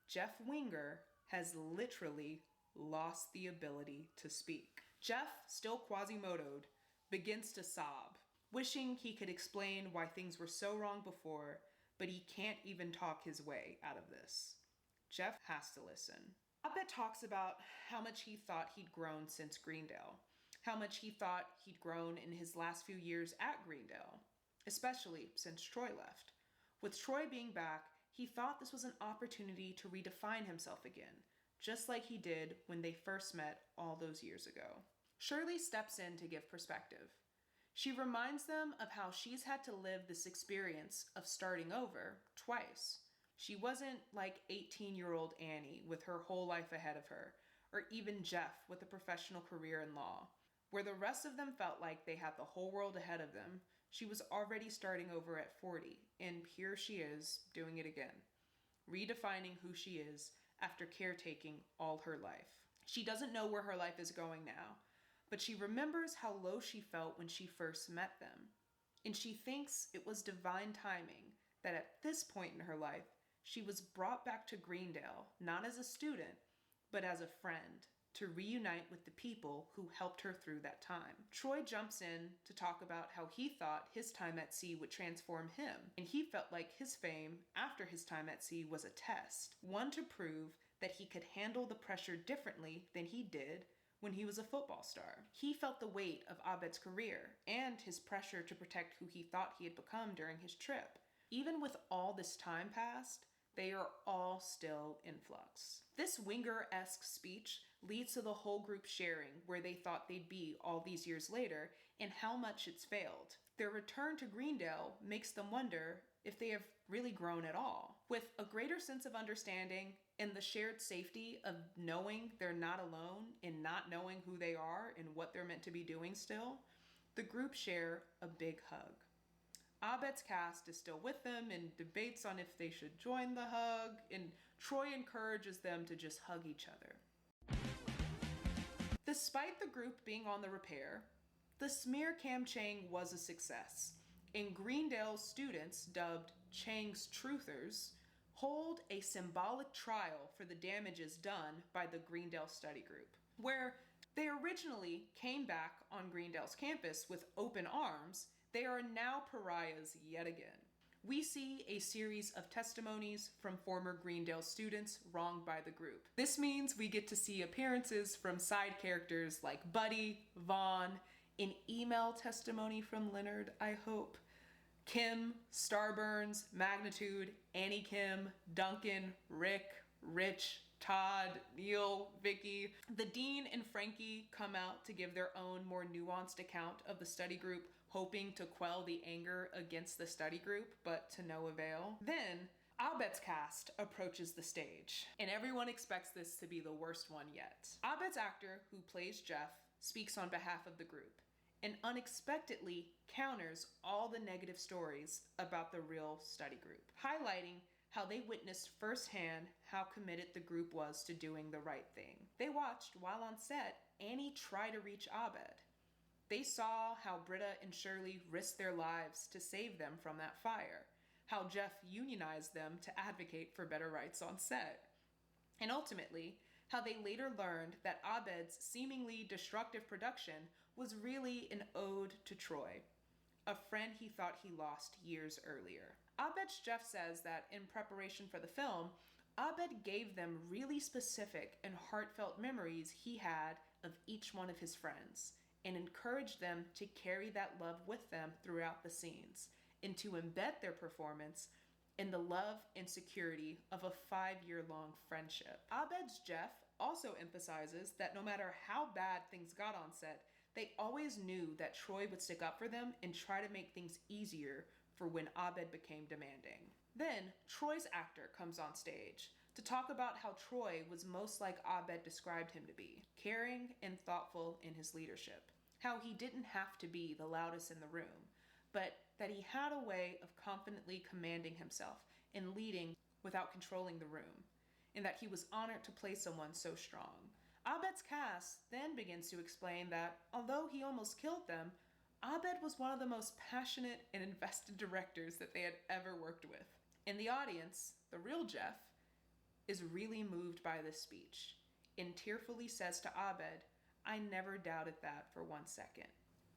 Jeff Winger has literally lost the ability to speak. Jeff, still Quasimodo'd, begins to sob, wishing he could explain why things were so wrong before, but he can't even talk his way out of this. Jeff has to listen. Abed talks about how much he thought he'd grown since Greendale, how much he thought he'd grown in his last few years at Greendale, especially since Troy left. With Troy being back, he thought this was an opportunity to redefine himself again, just like he did when they first met all those years ago. Shirley steps in to give perspective. She reminds them of how she's had to live this experience of starting over twice. She wasn't like 18-year-old Annie with her whole life ahead of her, or even Jeff with a professional career in law. Where the rest of them felt like they had the whole world ahead of them, she was already starting over at 40, and here she is doing it again, redefining who she is after caretaking all her life. She doesn't know where her life is going now, but she remembers how low she felt when she first met them, and she thinks it was divine timing that at this point in her life, she was brought back to Greendale, not as a student, but as a friend, to reunite with the people who helped her through that time. Troy jumps in to talk about how he thought his time at sea would transform him, and he felt like his fame after his time at sea was a test, one to prove that he could handle the pressure differently than he did when he was a football star. He felt the weight of Abed's career and his pressure to protect who he thought he had become during his trip. Even with all this time passed, they are all still in flux. This Winger-esque speech leads to the whole group sharing where they thought they'd be all these years later and how much it's failed. Their return to Greendale makes them wonder if they have really grown at all. With a greater sense of understanding and the shared safety of knowing they're not alone and not knowing who they are and what they're meant to be doing still, the group share a big hug. Abed's cast is still with them and debates on if they should join the hug, and Troy encourages them to just hug each other. Despite the group being on the repair, the smear cam Chang was a success, and Greendale's students, dubbed Chang's Truthers, hold a symbolic trial for the damages done by the Greendale study group, where they originally came back on Greendale's campus with open arms. They are now pariahs yet again. We see a series of testimonies from former Greendale students wronged by the group. This means we get to see appearances from side characters like Buddy, Vaughn, an email testimony from Leonard, I hope, Kim, Starburns, Magnitude, Annie Kim, Duncan, Rick, Rich, Todd, Neil, Vicky. The Dean and Frankie come out to give their own more nuanced account of the study group, hoping to quell the anger against the study group, but to no avail. Then, Abed's cast approaches the stage, and everyone expects this to be the worst one yet. Abed's actor, who plays Jeff, speaks on behalf of the group, and unexpectedly counters all the negative stories about the real study group, highlighting how they witnessed firsthand how committed the group was to doing the right thing. They watched, while on set, Annie try to reach Abed. They saw how Britta and Shirley risked their lives to save them from that fire, how Jeff unionized them to advocate for better rights on set, and ultimately, how they later learned that Abed's seemingly destructive production was really an ode to Troy, a friend he thought he lost years earlier. Abed's Jeff says that in preparation for the film, Abed gave them really specific and heartfelt memories he had of each one of his friends, and encouraged them to carry that love with them throughout the scenes, and to embed their performance in the love and security of a 5-year-long friendship. Abed's Jeff also emphasizes that no matter how bad things got on set, they always knew that Troy would stick up for them and try to make things easier for when Abed became demanding. Then, Troy's actor comes on stage to talk about how Troy was most like Abed described him to be, caring and thoughtful in his leadership, how he didn't have to be the loudest in the room, but that he had a way of confidently commanding himself and leading without controlling the room, and that he was honored to play someone so strong. Abed's cast then begins to explain that, although he almost killed them, Abed was one of the most passionate and invested directors that they had ever worked with. And the audience, the real Jeff, is really moved by this speech. and tearfully says to Abed, "I never doubted that for 1 second."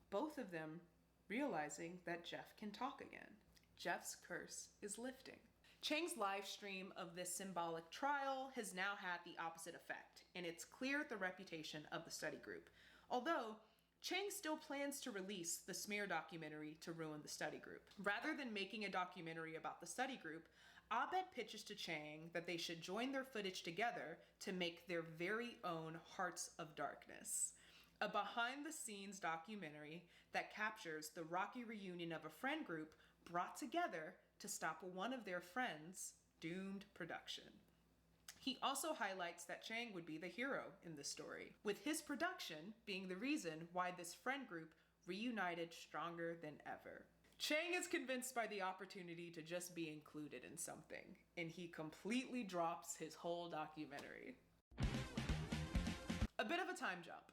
Both of them realizing that Jeff can talk again. Jeff's curse is lifting. Chang's live stream of this symbolic trial has now had the opposite effect, and it's cleared the reputation of the study group. Although, Chang still plans to release the smear documentary to ruin the study group. Rather than making a documentary about the study group, Abed pitches to Chang that they should join their footage together to make their very own Hearts of Darkness, a behind-the-scenes documentary that captures the rocky reunion of a friend group brought together to stop one of their friends' doomed production. He also highlights that Chang would be the hero in this story, with his production being the reason why this friend group reunited stronger than ever. Chang is convinced by the opportunity to just be included in something, and he completely drops his whole documentary. A bit of a time jump.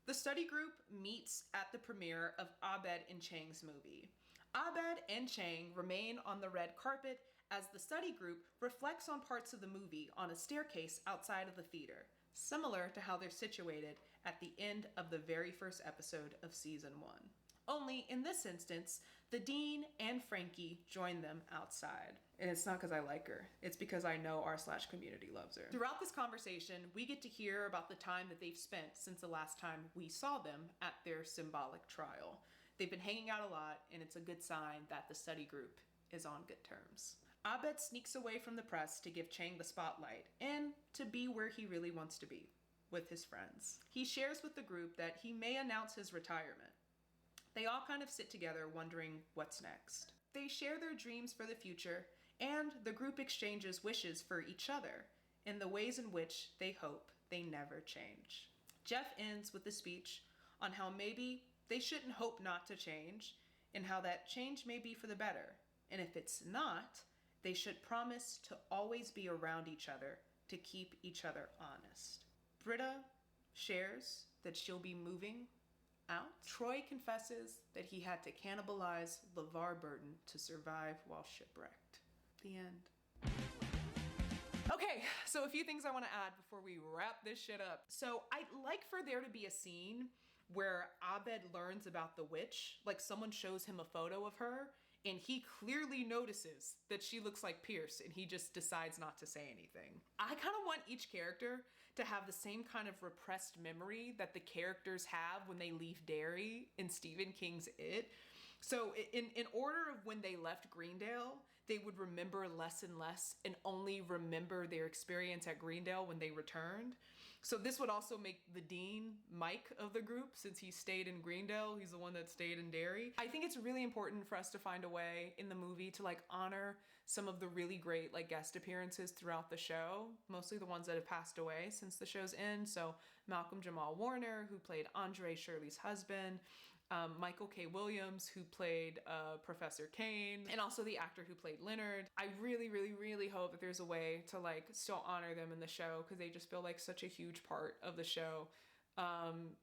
The study group meets at the premiere of Abed and Chang's movie. Abed and Chang remain on the red carpet as the study group reflects on parts of the movie on a staircase outside of the theater, similar to how they're situated at the end of the very first episode of season 1. Only in this instance, the Dean and Frankie join them outside. And it's not because I like her, it's because I know r/community loves her. Throughout this conversation, we get to hear about the time that they've spent since the last time we saw them at their symbolic trial. They've been hanging out a lot, and it's a good sign that the study group is on good terms. Abed sneaks away from the press to give Chang the spotlight and to be where he really wants to be, with his friends. He shares with the group that he may announce his retirement. They all kind of sit together wondering what's next. They share their dreams for the future, and the group exchanges wishes for each other in the ways in which they hope they never change. Jeff ends with a speech on how maybe they shouldn't hope not to change, and how that change may be for the better. And if it's not, they should promise to always be around each other to keep each other honest. Britta shares that she'll be moving out. Troy confesses that he had to cannibalize LeVar Burton to survive while shipwrecked. The end. Okay, so a few things I want to add before we wrap this shit up. So I'd like for there to be a scene where Abed learns about the witch, like someone shows him a photo of her, and he clearly notices that she looks like Pierce, and he just decides not to say anything. I kind of want each character to have the same kind of repressed memory that the characters have when they leave Derry in Stephen King's It. So in order of when they left Greendale, they would remember less and less and only remember their experience at Greendale when they returned. So this would also make the Dean Mike of the group, since he stayed in Greendale. He's the one that stayed in Derry. I think it's really important for us to find a way in the movie to honor some of the really great guest appearances throughout the show, mostly the ones that have passed away since the show's end. So Malcolm Jamal Warner, who played Andre Shirley's husband, Michael K. Williams, who played Professor Kane, and also the actor who played Leonard. I really, really, really hope that there's a way to still honor them in the show, because they just feel like such a huge part of the show.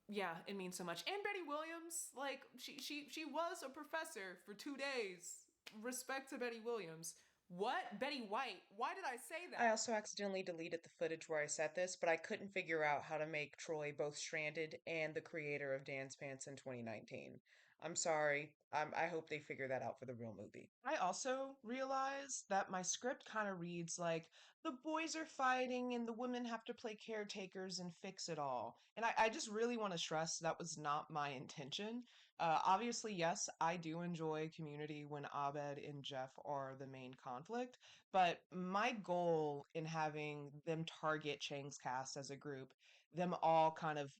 Yeah, it means so much. And Betty Williams, she was a professor for 2 days. Respect to Betty Williams. What? Betty White? Why did I say that? I also accidentally deleted the footage where I said this, but I couldn't figure out how to make Troy both stranded and the creator of Dance Pants in 2019. I'm sorry. I hope they figure that out for the real movie. I also realized that my script kind of reads like, the boys are fighting and the women have to play caretakers and fix it all. And I just really want to stress that was not my intention. Obviously, yes, I do enjoy Community when Abed and Jeff are the main conflict, but my goal in having them target Chang's cast as a group, them all kind of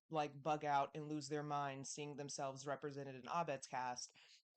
bug out and lose their minds seeing themselves represented in Abed's cast,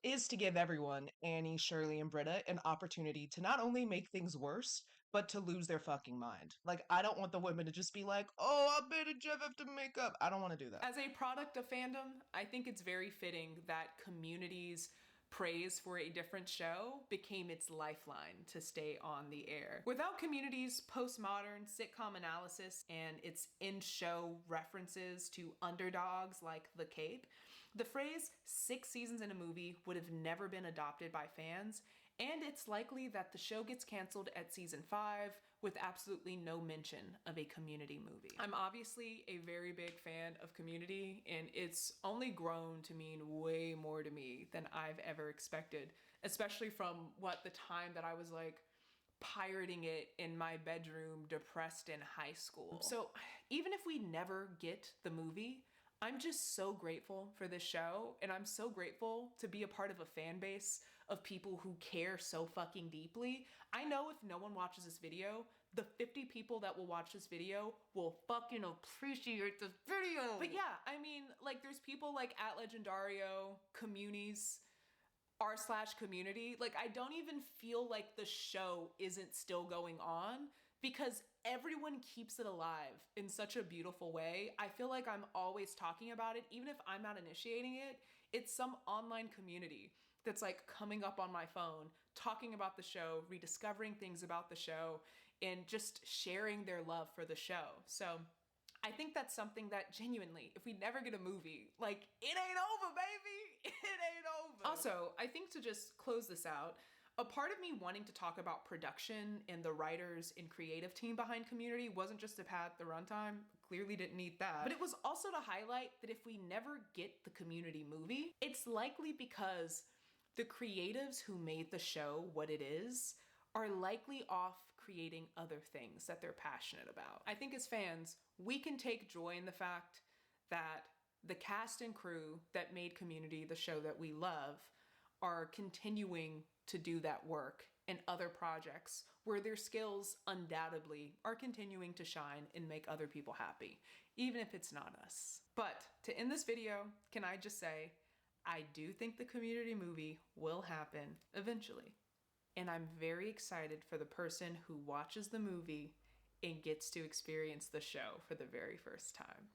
is to give everyone, Annie, Shirley, and Britta, an opportunity to not only make things worse, but to lose their fucking mind. I don't want the women to just be like, oh, Abed and Jeff have to make up. I don't want to do that. As a product of fandom, I think it's very fitting that Community's praise for a different show became its lifeline to stay on the air. Without Community's postmodern sitcom analysis and its in-show references to underdogs like The Cape, the phrase 6 seasons in a movie would have never been adopted by fans, And it's likely that the show gets canceled at season 5 with absolutely no mention of a Community movie. I'm obviously a very big fan of Community, and it's only grown to mean way more to me than I've ever expected, especially from the time that I was like pirating it in my bedroom, depressed in high school. So even if we never get the movie, I'm just so grateful for this show, and I'm so grateful to be a part of a fan base of people who care so fucking deeply. I know if no one watches this video, the 50 people that will watch this video will fucking appreciate this video. But yeah, I mean, like, there's people like @Legendario, Communities, r/community. Like, I don't even feel like the show isn't still going on because everyone keeps it alive in such a beautiful way. I feel like I'm always talking about it, even if I'm not initiating it. It's some online community that's like coming up on my phone, talking about the show, rediscovering things about the show, and just sharing their love for the show. So I think that's something that genuinely, if we never get a movie, like, it ain't over, baby. It ain't over. Also, I think to just close this out, a part of me wanting to talk about production and the writers and creative team behind Community wasn't just to pad the runtime. Clearly didn't need that. But it was also to highlight that if we never get the Community movie, it's likely because the creatives who made the show what it is are likely off creating other things that they're passionate about. I think as fans, we can take joy in the fact that the cast and crew that made Community the show that we love are continuing to do that work in other projects where their skills undoubtedly are continuing to shine and make other people happy, even if it's not us. But to end this video, can I just say, I do think the Community movie will happen eventually. And I'm very excited for the person who watches the movie and gets to experience the show for the very first time.